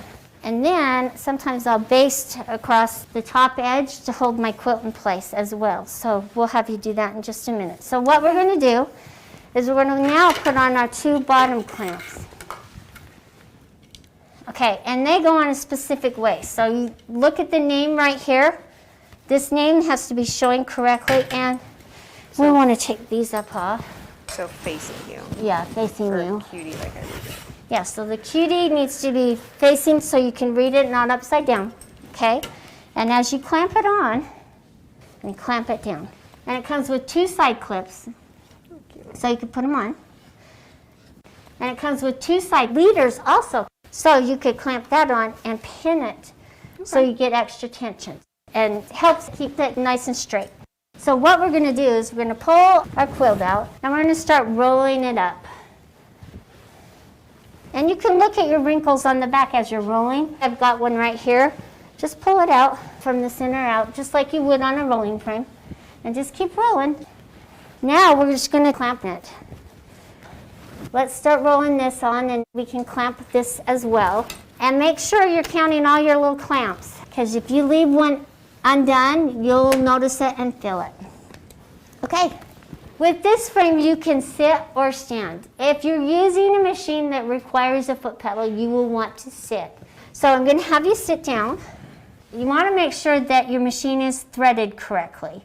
And then sometimes I'll baste across the top edge to hold my quilt in place as well. So we'll have you do that in just a minute. So what we're going to do is we're going to now put on our 2 bottom clamps. Okay, and they go on a specific way. So you look at the name right here. This name has to be showing correctly, and we want to take these up off. So facing you. Yeah, facing you. Cutie, like I did. Yeah, so the cutie needs to be facing so you can read it, not upside down, okay? And as you clamp it on, and clamp it down. And it comes with 2 side clips, so you can put them on. And it comes with 2 side leaders also, so you could clamp that on and pin it, so you get extra tension. And helps keep it nice and straight. So what we're gonna do is we're gonna pull our quilt out, and we're gonna start rolling it up. And you can look at your wrinkles on the back as you're rolling. I've got one right here. Just pull it out from the center out, just like you would on a rolling frame. And just keep rolling. Now we're just gonna clamp it. Let's start rolling this on, and we can clamp this as well. And make sure you're counting all your little clamps, because if you leave one undone, you'll notice it and feel it. Okay. With this frame, you can sit or stand. If you're using a machine that requires a foot pedal, you will want to sit. So I'm going to have you sit down. You want to make sure that your machine is threaded correctly.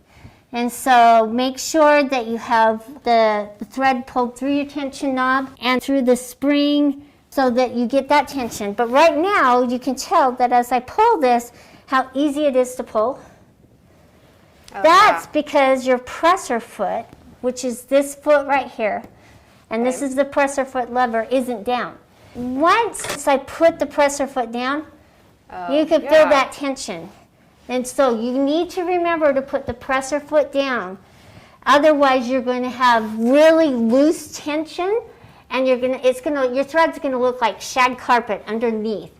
And so make sure that you have the thread pulled through your tension knob and through the spring so that you get that tension. But right now, you can tell that as I pull this, how easy it is to pull. Oh, That's yeah. because your presser foot, which is this foot right here, and this is the presser foot lever, isn't down. Once I put the presser foot down, you can feel that tension. And so you need to remember to put the presser foot down. Otherwise, you're going to have really loose tension, and your thread's going to look like shag carpet underneath,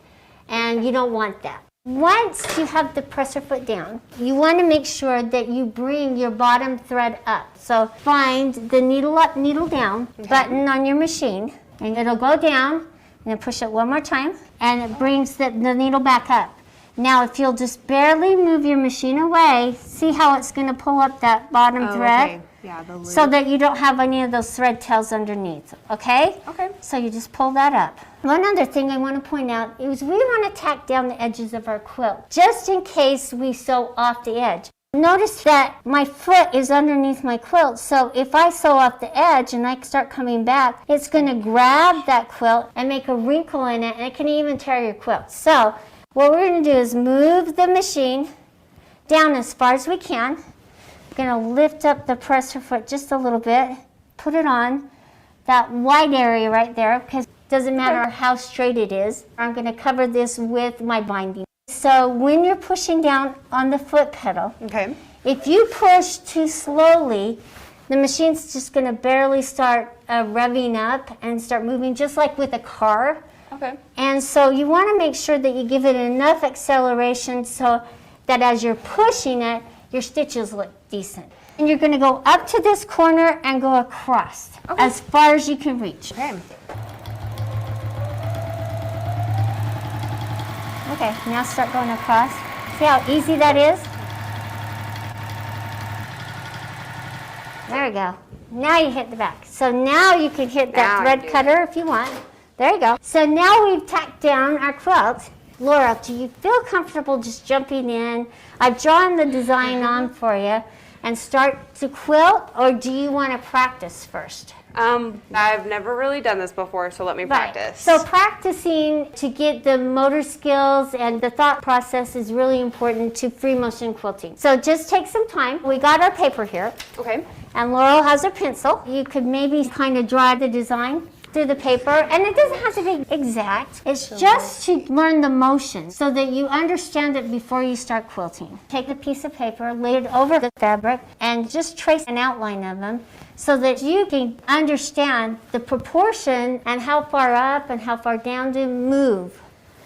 and you don't want that. Once you have the presser foot down, you want to make sure that you bring your bottom thread up. So find the needle up, needle down button on your machine, and it'll go down, and then push it one more time, and it brings the needle back up. Now, if you'll just barely move your machine away, see how it's going to pull up that bottom thread? Okay. Yeah, the loop. So that you don't have any of those thread tails underneath, okay? Okay. So you just pull that up. One other thing I want to point out is we want to tack down the edges of our quilt, just in case we sew off the edge. Notice that my foot is underneath my quilt, so if I sew off the edge and I start coming back, it's going to grab that quilt and make a wrinkle in it, and it can even tear your quilt. So what we're going to do is move the machine down as far as we can. I'm going to lift up the presser foot just a little bit, put it on that wide area right there, because it doesn't matter how straight it is. I'm going to cover this with my binding. So when you're pushing down on the foot pedal, if you push too slowly, the machine's just going to barely start revving up and start moving, just like with a car. Okay. And so you want to make sure that you give it enough acceleration so that as you're pushing it, your stitches look decent. And you're going to go up to this corner and go across as far as you can reach. Okay. Okay, now start going across. See how easy that is? There we go. Now you hit the back. So now you can hit that Now I thread do cutter if you want. There you go. So now we've tacked down our quilt. Laura, do you feel comfortable just jumping in? I've drawn the design on for you and start to quilt, or do you want to practice first? I've never really done this before, so let me practice. So practicing to get the motor skills and the thought process is really important to free motion quilting. So just take some time. We got our paper here. Okay. And Laurel has a pencil. You could maybe kind of draw the design. through the paper, and it doesn't have to be exact. It's just to learn the motion so that you understand it before you start quilting. Take a piece of paper, lay it over the fabric, and just trace an outline of them so that you can understand the proportion and how far up and how far down to move.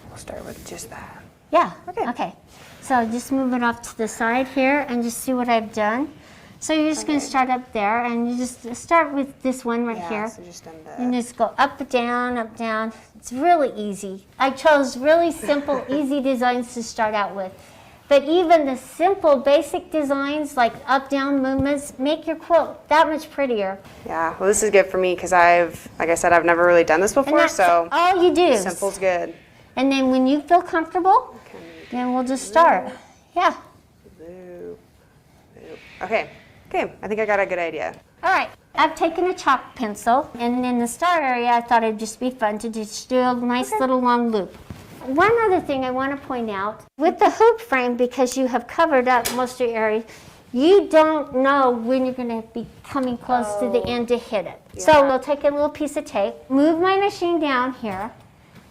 We'll start with just that. Yeah, okay. So just move it off to the side here and just see what I've done. So you're just going to start up there, and you just start with this one right here. So just and just go up, down, up, down. It's really easy. I chose really simple, easy designs to start out with. But even the simple, basic designs like up, down movements make your quilt that much prettier. Yeah, well, this is good for me because like I said, I've never really done this before, so all you do. Simple's good. And then when you feel comfortable, then we'll just start. Yeah. Okay, I think I got a good idea. All right, I've taken a chalk pencil, and in the star area, I thought it'd just be fun to just do a nice little long loop. One other thing I want to point out, with the hoop frame, because you have covered up most of your area, you don't know when you're going to be coming close to the end to hit it. Yeah. So we'll take a little piece of tape, move my machine down here,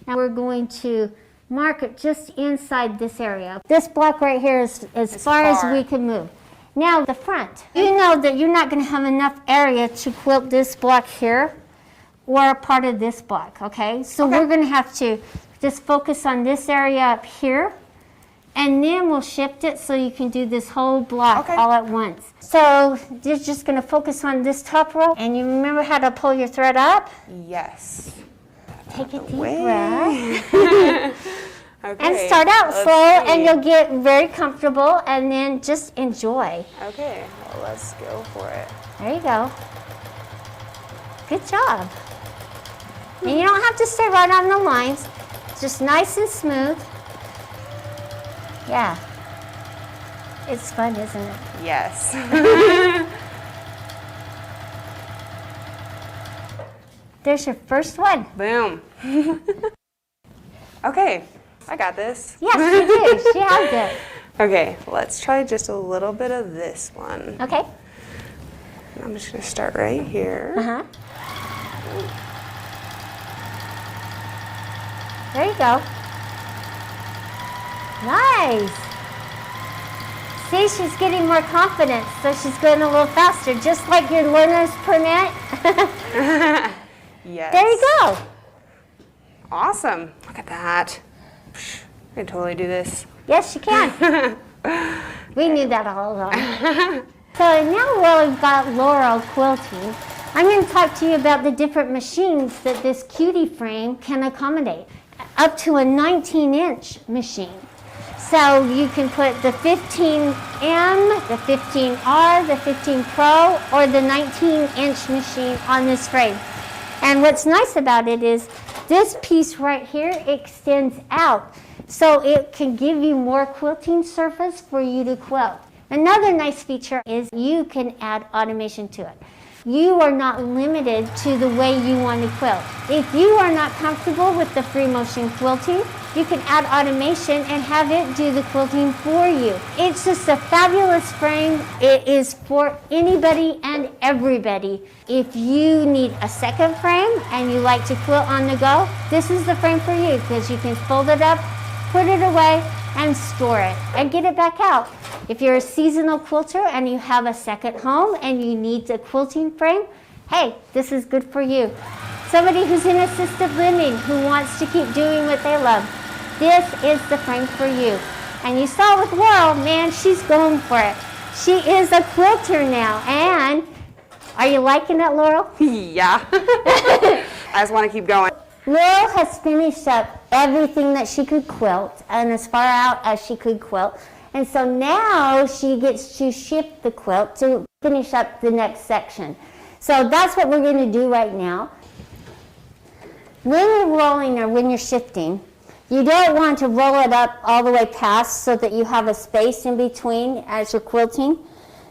and we're going to mark it just inside this area. This block right here is as far as we can move. Now the front. You know that you're not going to have enough area to quilt this block here or a part of this block, okay? So we're going to have to just focus on this area up here, and then we'll shift it so you can do this whole block all at once. So you're just going to focus on this top row, and you remember how to pull your thread up? Yes. Take a deep breath. And start out slow, and you'll get very comfortable, and then just enjoy. Okay, well, let's go for it. There you go. Good job. And you don't have to stay right on the lines. Just nice and smooth. Yeah. It's fun, isn't it? Yes. There's your first one. Boom. Okay, I got this. Yes, you do. She has it. Okay, let's try just a little bit of this one. Okay. I'm just going to start right here. There you go. Nice. See, she's getting more confidence, so she's going a little faster, just like your learner's permit. Yes. There you go. Awesome. Look at that. I can totally do this. Yes, you can. We knew that all along. So now while we've got Laurel quilting, I'm going to talk to you about the different machines that this Cutie frame can accommodate. Up to a 19-inch machine. So you can put the 15M, the 15R, the 15 Pro, or the 19-inch machine on this frame. And what's nice about it is this piece right here extends out, so it can give you more quilting surface for you to quilt. Another nice feature is you can add automation to it. You are not limited to the way you want to quilt. If you are not comfortable with the free motion quilting, you can add automation and have it do the quilting for you. It's just a fabulous frame. It is for anybody and everybody. If you need a second frame and you like to quilt on the go, this is the frame for you because you can fold it up, put it away, and store it and get it back out. If you're a seasonal quilter and you have a second home and you need a quilting frame, hey, this is good for you. Somebody who's in assisted living who wants to keep doing what they love, this is the frame for you. And you saw with Laurel, man, she's going for it. She is a quilter now. And are you liking it, Laurel? Yeah. I just want to keep going. Laurel has finished up everything that she could quilt and as far out as she could quilt. And so now she gets to shift the quilt to finish up the next section. So that's what we're going to do right now. When you're rolling or when you're shifting, you don't want to roll it up all the way past so that you have a space in between as you're quilting.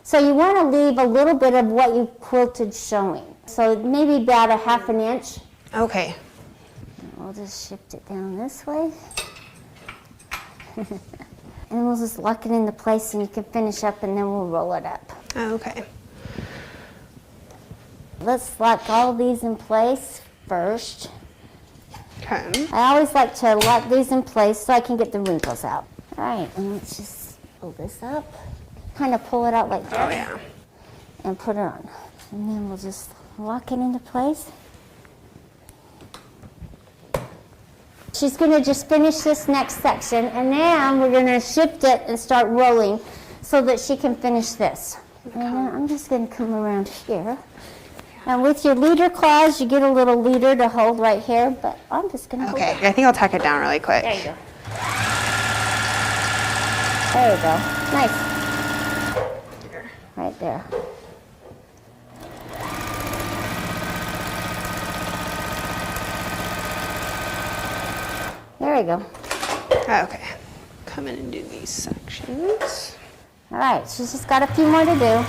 So you want to leave a little bit of what you quilted showing. So maybe about a ½ inch. Okay. We'll just shift it down this way. And we'll just lock it into place and you can finish up and then we'll roll it up. Okay. Let's lock all these in place first. Okay. I always like to lock these in place so I can get the wrinkles out. All right, and let's just pull this up. Kind of pull it out like that. Oh yeah. And put it on. And then we'll just lock it into place. She's going to just finish this next section, and then we're going to shift it and start rolling so that she can finish this. And then I'm just going to come around here. And with your leader claws, you get a little leader to hold right here, but I'm just going to hold Okay, it. I think I'll tuck it down really quick. There you go. There you go. Nice. Right there. There we go. Okay. Come in and do these sections. All right, she's just got a few more to do.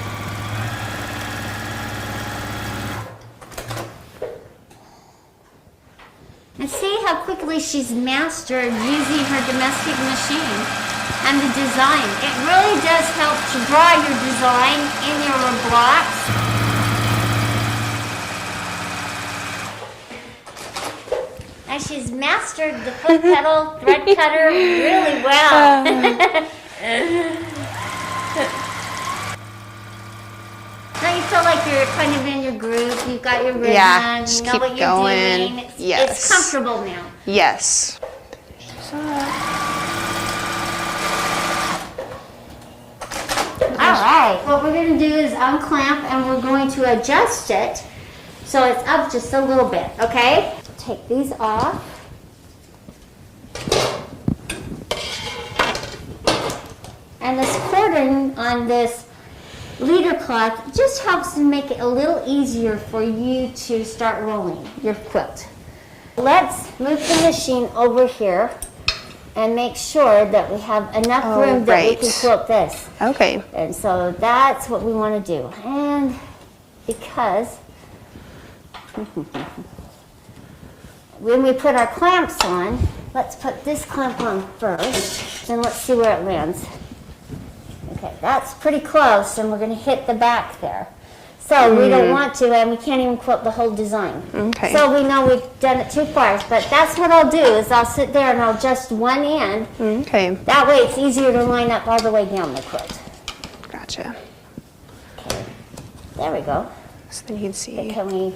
And see how quickly she's mastered using her domestic machine and the design. It really does help to draw your design in your blocks. And she's mastered the foot pedal, thread cutter really well. Now you feel like you're kind of in your groove, you've got your rhythm, Yeah, you just know keep what you're going. doing. It's Yes. comfortable now. Yes. All right, what we're going to do is unclamp and we're going to adjust it so it's up just a little bit, okay? Take these off. And this cording on this leader cloth just helps to make it a little easier for you to start rolling your quilt. Let's move the machine over here and make sure that we have enough room that we can quilt this. Okay. And so that's what we want to do. And because when we put our clamps on, let's put this clamp on first, and let's see where it lands. Okay, that's pretty close, and we're going to hit the back there. So we don't want to, and we can't even quilt the whole design. Okay. So we know we've done it too far, but that's what I'll do, is I'll sit there and I'll adjust one end. Okay. That way it's easier to line up all the way down the quilt. Gotcha. Okay, there we go. So then you can But see. can we,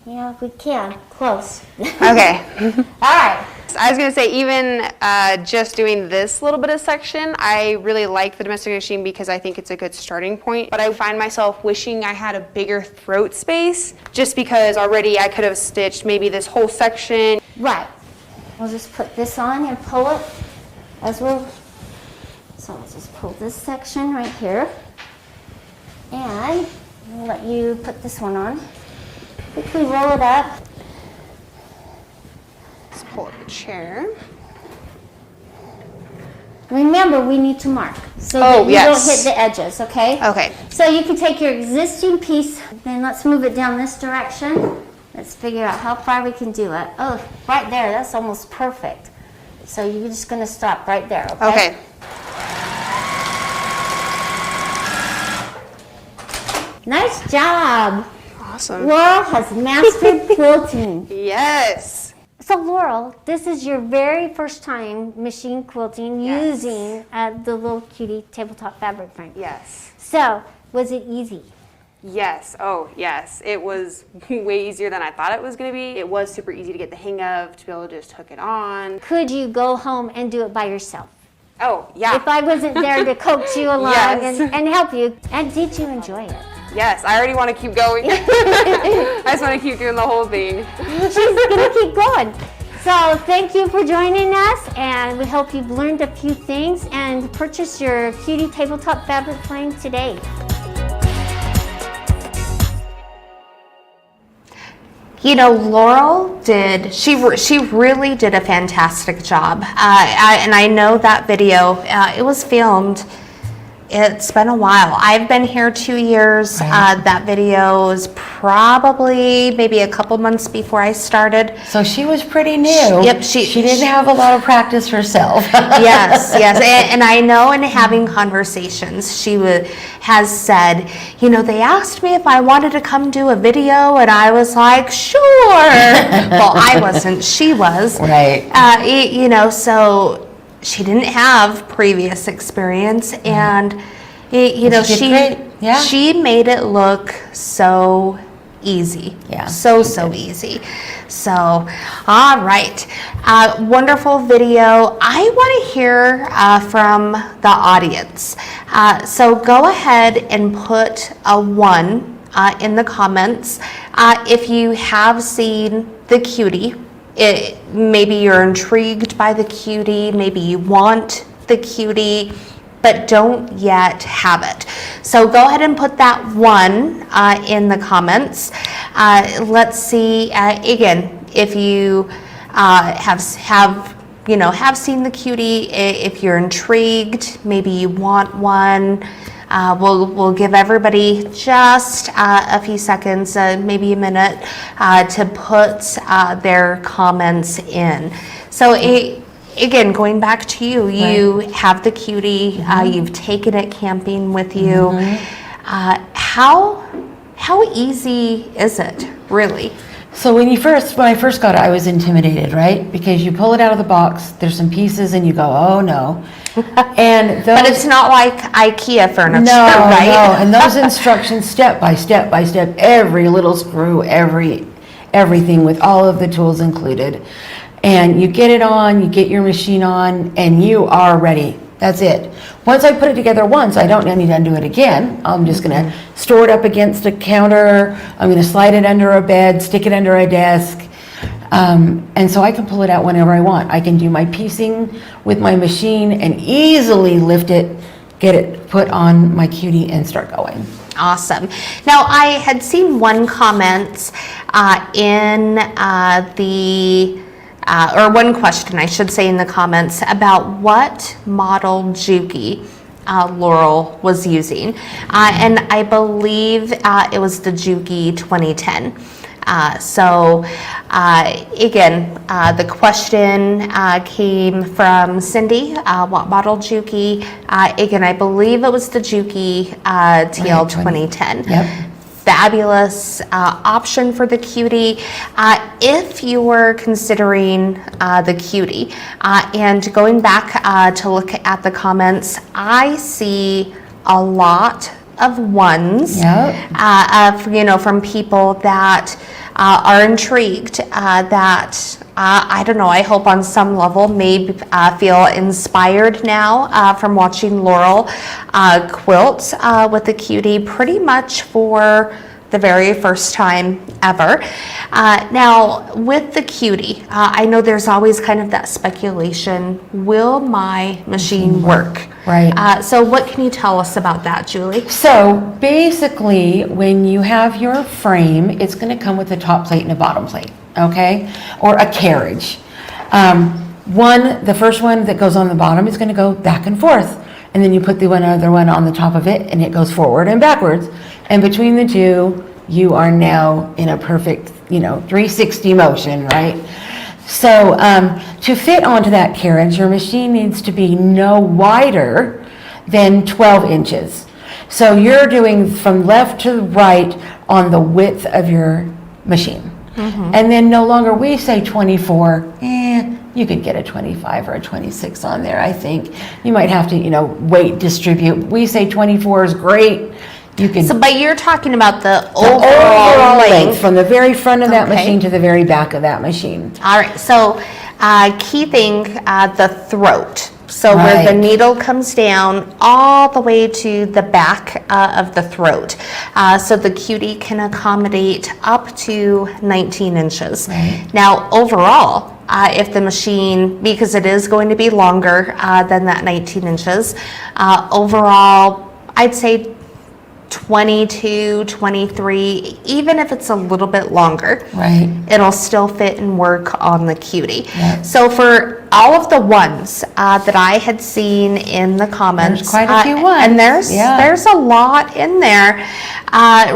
yeah, we can, close. Okay. All right. I was gonna say, even just doing this little bit of section, I really like the domestic machine because I think it's a good starting point. But I find myself wishing I had a bigger throat space, just because already I could have stitched maybe this whole section. Right. We'll just put this on and pull it as we're, so I'll just pull this section right here. And we'll let you put this one on. Quickly roll it up. Let's pull up the chair. Remember, we need to mark so Oh, that you yes. don't hit the edges, okay? Okay. So you can take your existing piece, then let's move it down this direction. Let's figure out how far we can do it. Oh, right there, that's almost perfect. So you're just gonna stop right there, okay? Okay. Nice job. Awesome. Laurel has mastered quilting. Yes. So Laurel, this is your very first time machine quilting Yes. using the little Cutie tabletop fabric frame. Yes. So, was it easy? Yes. Oh, yes. It was way easier than I thought it was going to be. It was super easy to get the hang of, to be able to just hook it on. Could you go home and do it by yourself? Oh, yeah. If I wasn't there to coax you along Yes. and help you, and did you enjoy it? Yes, I already want to keep going. I just want to keep doing the whole thing. She's gonna keep going. So thank you for joining us, and we hope you've learned a few things and purchase your Cutie tabletop fabric frame today. You know, Laurel she really did a fantastic job. And I know that video, it was filmed it's been a while. I've been here 2 years. Right. That video is probably maybe a couple months before I started. So she was pretty new. Yep, she didn't have a lot of practice herself. Yes, and I know in having conversations, she has said, you know, they asked me if I wanted to come do a video, and I was like, sure. Well, I wasn't. She was. Right. You know, so she didn't have previous experience, and you know, She did great. Yeah. she made it look so easy. Yeah, So easy. So, all right. Wonderful video. I want to hear from the audience. So go ahead and put a 1 in the comments. If you have seen the Cutie, maybe you're intrigued by the Cutie, maybe you want the Cutie, but don't yet have it. So go ahead and put that 1 in the comments. Let's see, again, if you have seen the Cutie, if you're intrigued, maybe you want one. We'll give everybody just a few seconds, maybe a minute, to put their comments in. So again, going back to you, you have the Cutie, you've taken it camping with you. How easy is it, really? So when I first got it, I was intimidated, right? Because you pull it out of the box, there's some pieces, and you go, oh no. And But it's not like IKEA furniture, no, right? no. And those instructions, step by step by step, every little screw, everything with all of the tools included. And you get it on, you get your machine on, and you are ready. That's it. Once I put it together once, I don't need to undo it again. I'm just going to store it up against a counter. I'm going to slide it under a bed, stick it under a desk. And so I can pull it out whenever I want. I can do my piecing with my machine and easily lift it, get it put on my Cutie, and start going. Awesome. Now, I had seen one comment in or one question, I should say, in the comments about what model Juki Laurel was using. And I believe it was the Juki 2010. Again, the question came from Cindy, what model Juki? Again, I believe it was the Juki TL 2010. Yep. Fabulous option for the Cutie. If you were considering the Cutie and going back to look at the comments, I see a lot of 1s from people that are intrigued, that I don't know, I hope on some level may feel inspired now from watching Laurel quilt with the Cutie pretty much for the very first time ever. Now, with the Cutie, I know there's always kind of that speculation, will my machine work? Right. So what can you tell us about that, Julie? So basically, when you have your frame, it's going to come with a top plate and a bottom plate, okay? Or a carriage. The first one that goes on the bottom is going to go back and forth. And then you put the other one on the top of it, and it goes forward and backwards. And between the two, you are now in a perfect, 360 motion, right? So to fit onto that carriage, your machine needs to be no wider than 12 inches. So you're doing from left to right on the width of your machine. Mm-hmm. And then no longer, we say 24, you could get a 25 or a 26 on there, I think. You might have to, weight distribute. We say 24 is great. You can. So, but you're talking about the overall length from the very front of that machine to the very back of that machine. All right. So, key thing, the throat. So where the needle comes down all the way to the back of the throat. So the Cutie can accommodate up to 19 inches. Right. Now, overall, if the machine, because it is going to be longer than that 19 inches, overall, I'd say 22, 23, even if it's a little bit longer, Right. it'll still fit and work on the Cutie. Yeah. So for all of the ones that I had seen in the comments, There's quite a few ones. and there's Yeah. a lot in there.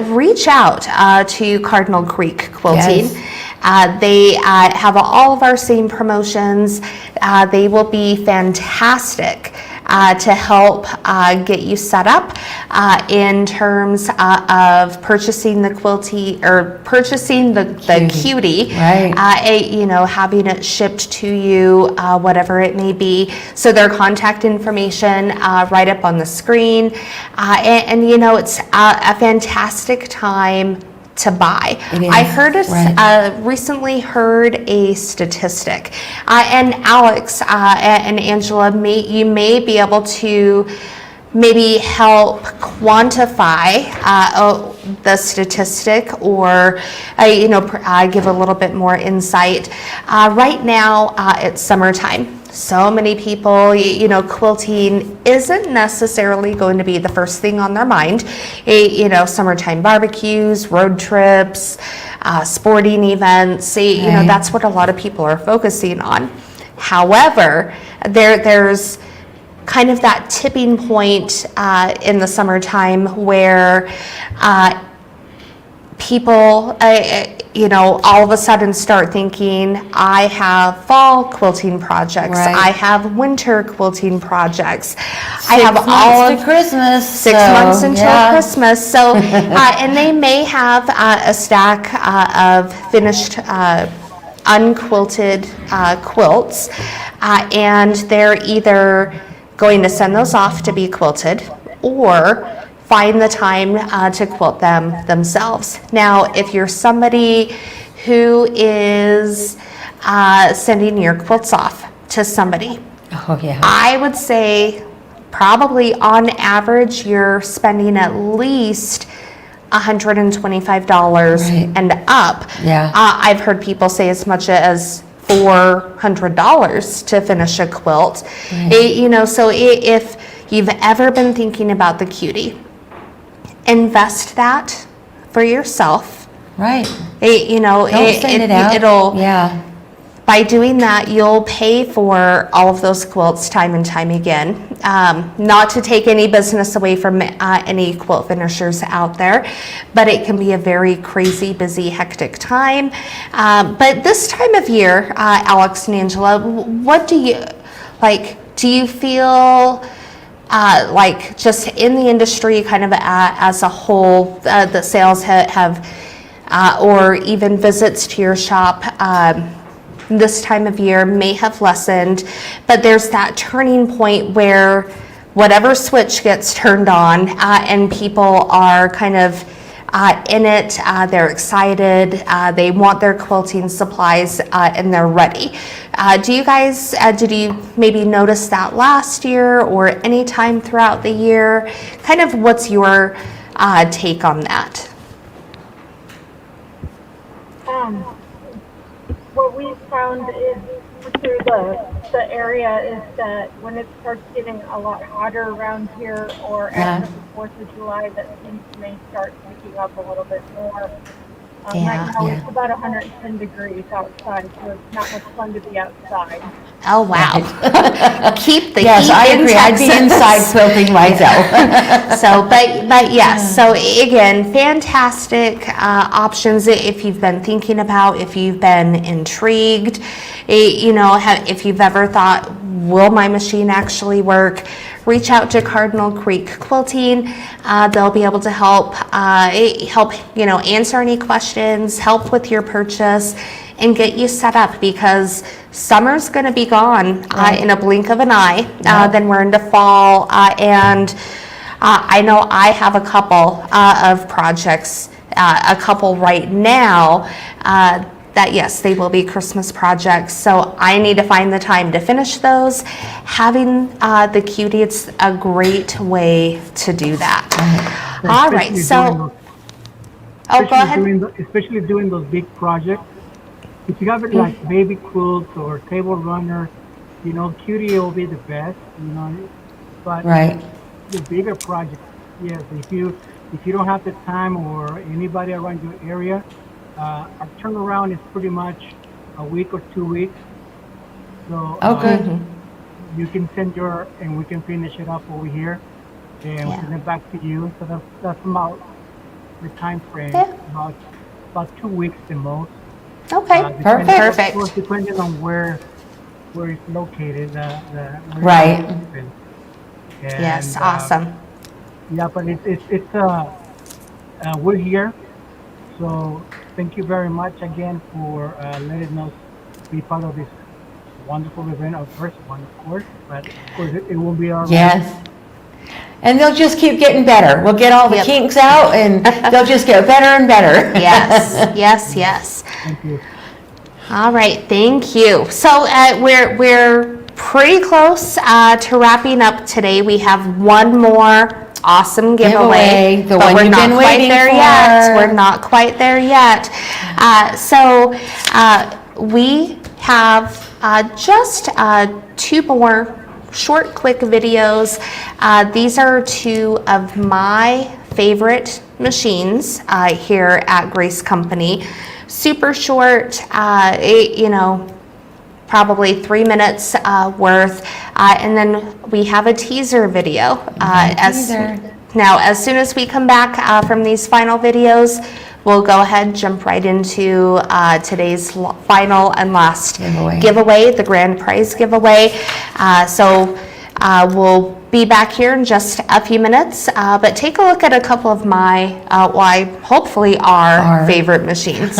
Reach out to Cardinal Creek Quilting. Yes. They have all of our same promotions. They will be fantastic to help get you set up in terms of purchasing the quilty or purchasing the Cutie, Right. having it shipped to you, whatever it may be. So their contact information right up on the screen, and it's a fantastic time to buy. It is, I heard right. recently heard a statistic, and Alex and Angela, you may be able to maybe help quantify the statistic, or give a little bit more insight. Right now, it's summertime. So many people, quilting isn't necessarily going to be the first thing on their mind. Summertime barbecues, road trips, sporting events, Right. that's what a lot of people are focusing on. However, there's kind of that tipping point in the summertime where people, all of a sudden start thinking, I have fall quilting projects, Right. I have winter quilting projects, I 6 have months all to of Christmas. 6 so, months until yeah. Christmas. So, and they may have a stack of finished unquilted quilts, and they're either going to send those off to be quilted or find the time to quilt them themselves. Now, if you're somebody who is sending your quilts off to somebody, Oh, yeah. I would say probably on average you're spending at least $125 Right. and up. Yeah. I've heard people say as much as $400 to finish a quilt. So if you've ever been thinking about the Cutie, invest that for yourself. Right. Don't Don't send it out. It'll, Yeah. by doing that, you'll pay for all of those quilts time and time again. Not to take any business away from any quilt finishers out there, but it can be a very crazy, busy, hectic time. But this time of year, Alex and Angela, what do you like? Do you feel like just in the industry, kind of as a whole, the sales have or even visits to your shop? This time of year may have lessened, but there's that turning point where whatever switch gets turned on and people are kind of in it, they're excited, they want their quilting supplies, and they're ready. Do you guys, did you maybe notice that last year or any time throughout the year? Kind of what's your take on that? What we found is through the area is that when it starts getting a lot hotter around here, or Yeah. after the 4th of July, that things may start picking up a little bit more. Yeah, right now yeah. it's about 110 degrees outside, so it's not much fun to be outside. Oh, wow. Keep the Yes, heat I in agree. I'd be Texas. inside quilting myself. So, but yes, so again, fantastic options if you've been thinking about, if you've been intrigued, if you've ever thought, will my machine actually work? Reach out to Cardinal Creek Quilting. They'll be able to help answer any questions, help with your purchase, and get you set up, because summer's going to be gone in a blink of an eye. Then we're into fall, and I know I have a couple of projects, a couple right now, that yes, they will be Christmas projects. So I need to find the time to finish those. Having the Cutie, it's a great way to do that. All right, so, go ahead. Especially doing those big projects. If you have it like baby quilts or table runner, Cutie will be the best, But Right. the bigger projects, yes, if you if you don't have the time or anybody around your area, our turnaround is pretty much a week or 2 weeks. So Oh, good. you can send and we can finish it up over here and Yeah. send it back to you. So that's about the time frame, Yeah. about 2 weeks the most. Okay, Perfect. perfect. Of course, depending on where it's located, where Right. it's open. Yes, And, awesome. Yeah, but we're here. So thank you very much again for letting us be part of this wonderful event. Our first one, of course, but of course it will be our last. Yes. And they'll just keep getting better. We'll get all the Yep. kinks out and they'll just get better and better. Yes, yes, yes. Thank you. All right, thank you. So we're pretty close to wrapping up today. We have one more awesome giveaway, Giveaway, the but one we're you've not been quite waiting there yet. for. We're not quite there yet. We have just two more short, quick videos. These are two of my favorite machines here at Grace Company. Super short, probably 3 minutes worth. And then we have a teaser video. Teaser. Now, as soon as we come back from these final videos, we'll go ahead and jump right into today's final and last giveaway, the grand prize giveaway. We'll be back here in just a few minutes, but take a look at a couple of my, hopefully our favorite machines.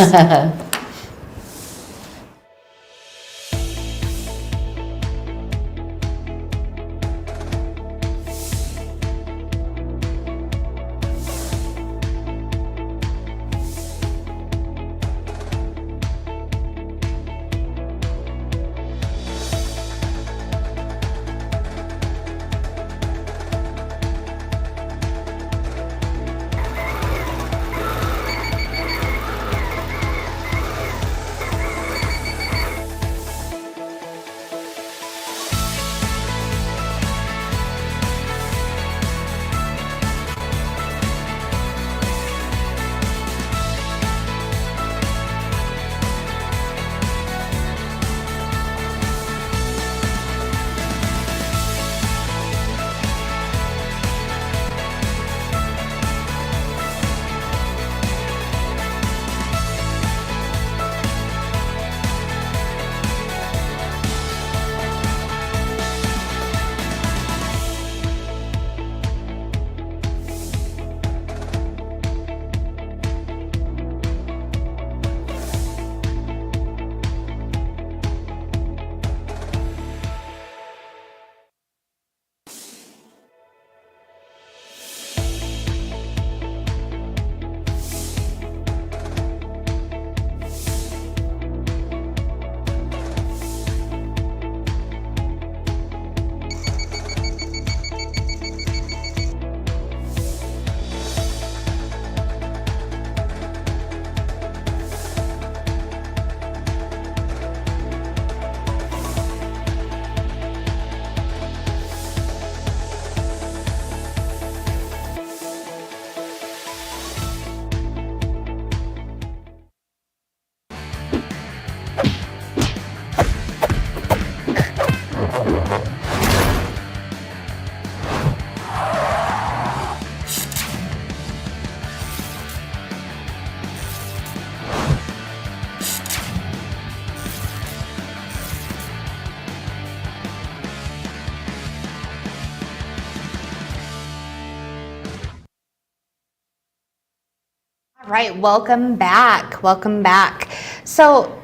All right, welcome back. Welcome back. So,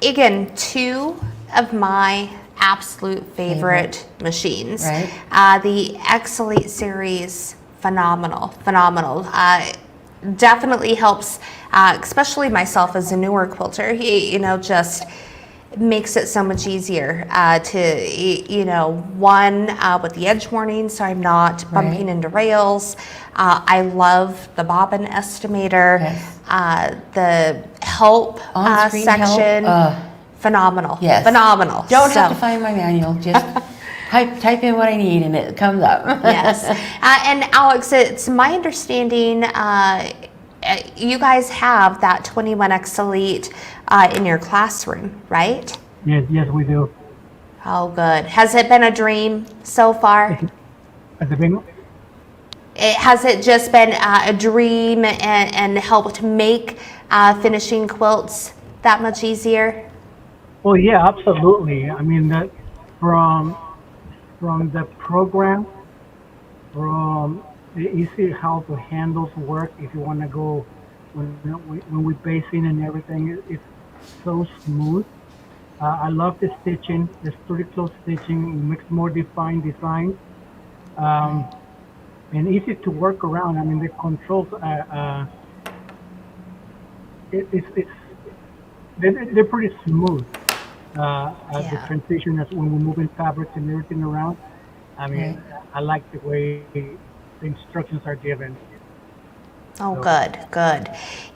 again, two of my absolute favorite machines. Right. The X-Elite series, phenomenal. Definitely helps, especially myself as a newer quilter. Just makes it so much easier one with the edge warning, so I'm not bumping into rails. I love the bobbin estimator. Yes. The help On-screen section. help. Phenomenal. Yes. Phenomenal. Don't have to find my manual. Just type in what I need and it comes up. Yes. And Alex, it's my understanding you guys have that 21X Elite in your classroom, right? Yes, we do. Oh, good. Has it been a dream so far? Has it been? Has it just been a dream and helped make finishing quilts that much easier? Well, yeah, absolutely. I mean, that from the program, from the easy how the handles work. If you want to go when we base in and everything, it's so smooth. I love the stitching, the sturdy close stitching. It makes more defined designs, and easy to work around. I mean, the controls. It's they're pretty smooth. As the transition as when we're moving fabrics and everything around. I mean, I like the way the instructions are given. Oh, good.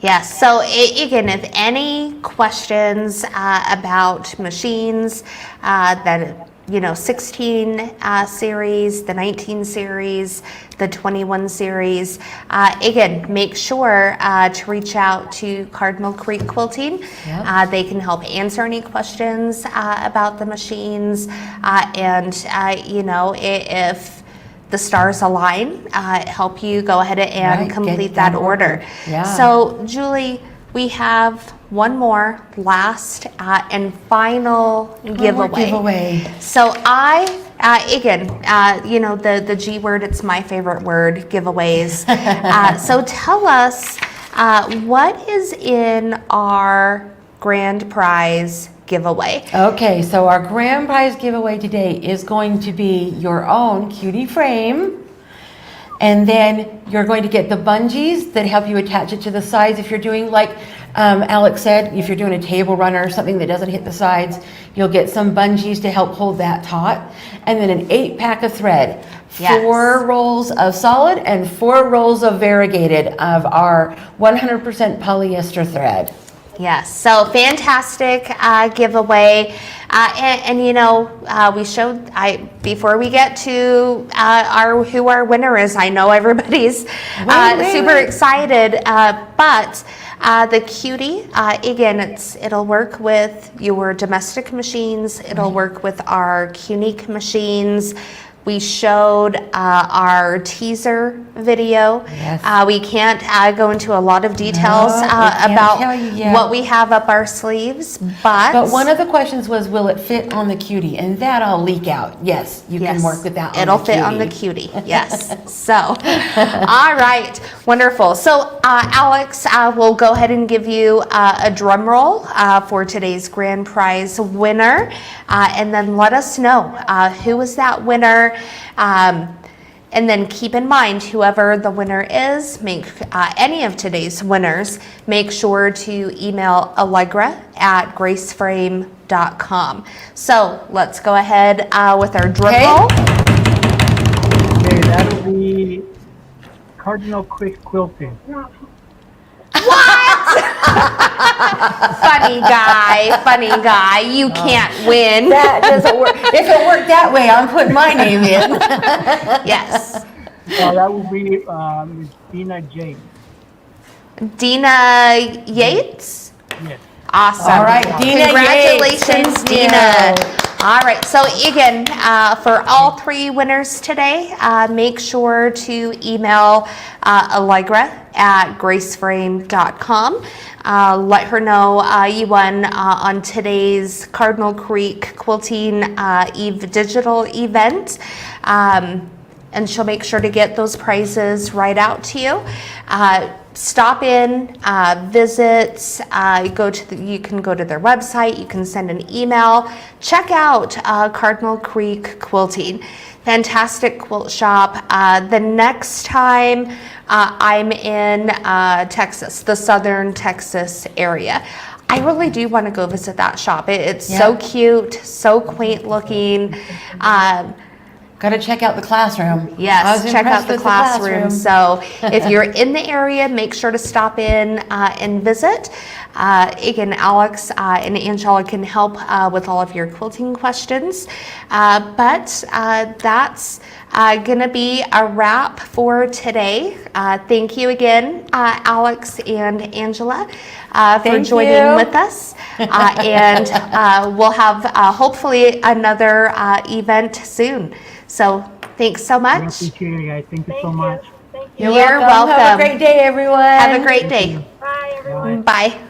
Yes. So again, if any questions about machines, that 16 series, the 19 series, the 21 series, again, make sure to reach out to Cardinal Creek Quilting. Yep. They can help answer any questions about the machines, and if the stars align, help you go ahead and complete that order. Yeah. So, Julie, we have one more last and final giveaway. So the G word, it's my favorite word, giveaways. So tell us what is in our grand prize giveaway. Okay, so our grand prize giveaway today is going to be your own Cutie frame. And then you're going to get the bungees that help you attach it to the sides. If you're doing, like Alex said, if you're doing a table runner or something that doesn't hit the sides, you'll get some bungees to help hold that taut. And then an 8-pack of thread. Yes. 4 rolls of solid and 4 rolls of variegated of our 100% polyester thread. Yes, so fantastic giveaway. We showed, before we get to who our winner is, I know everybody's super excited, but the Cutie, again, it'll work with your domestic machines, it'll work with our Unique machines. We showed our teaser video. Yes. We can't go into a lot of details about what we have up our sleeves, but one of the questions was, will it fit on the Cutie? And that I'll leak out. Yes, you can work with that on it'll the fit Cutie. on the Cutie, yes. So, all right, wonderful. So, Alex, we'll go ahead and give you a drum roll for today's grand prize winner, and then let us know who is that winner. And then keep in mind, whoever the winner is, any of today's winners, make sure to email allegra@graceframe.com. So let's go ahead with our drum roll. Okay, that'll be Cardinal Creek Quilting. Funny guy, you can't win. That doesn't work. If it worked that way, I'm putting my name in. Yes. That will be Ms. Dina J. Dina Yates? Yes. Awesome. All right, Dina Congratulations, Yates. Dina. All right, so again, for all 3 winners today, make sure to email allegra@graceframe.com. Let her know you won on today's Cardinal Creek Quilting digital event. And she'll make sure to get those prizes right out to you. Stop in, visit, you can go to their website, you can send an email, check out Cardinal Creek Quilting. Fantastic quilt shop. The next time I'm in Texas, the southern Texas area, I really do want to go visit that shop. It's so cute, so quaint looking. got to check out the classroom. I Yes, was check out impressed the with classroom. So if you're in the area, make sure to stop in and visit. Again, Alex and Angela can help with all of your quilting questions. But that's going to be a wrap for today. Thank you again, Alex and Angela, for Thank joining you. with us. And we'll have hopefully another event soon. So thanks so I much. appreciate it, guys. Thank you so Thank much. you. Thank you. You're Have a welcome. great day, everyone. Have a great day. Bye, everyone. Bye.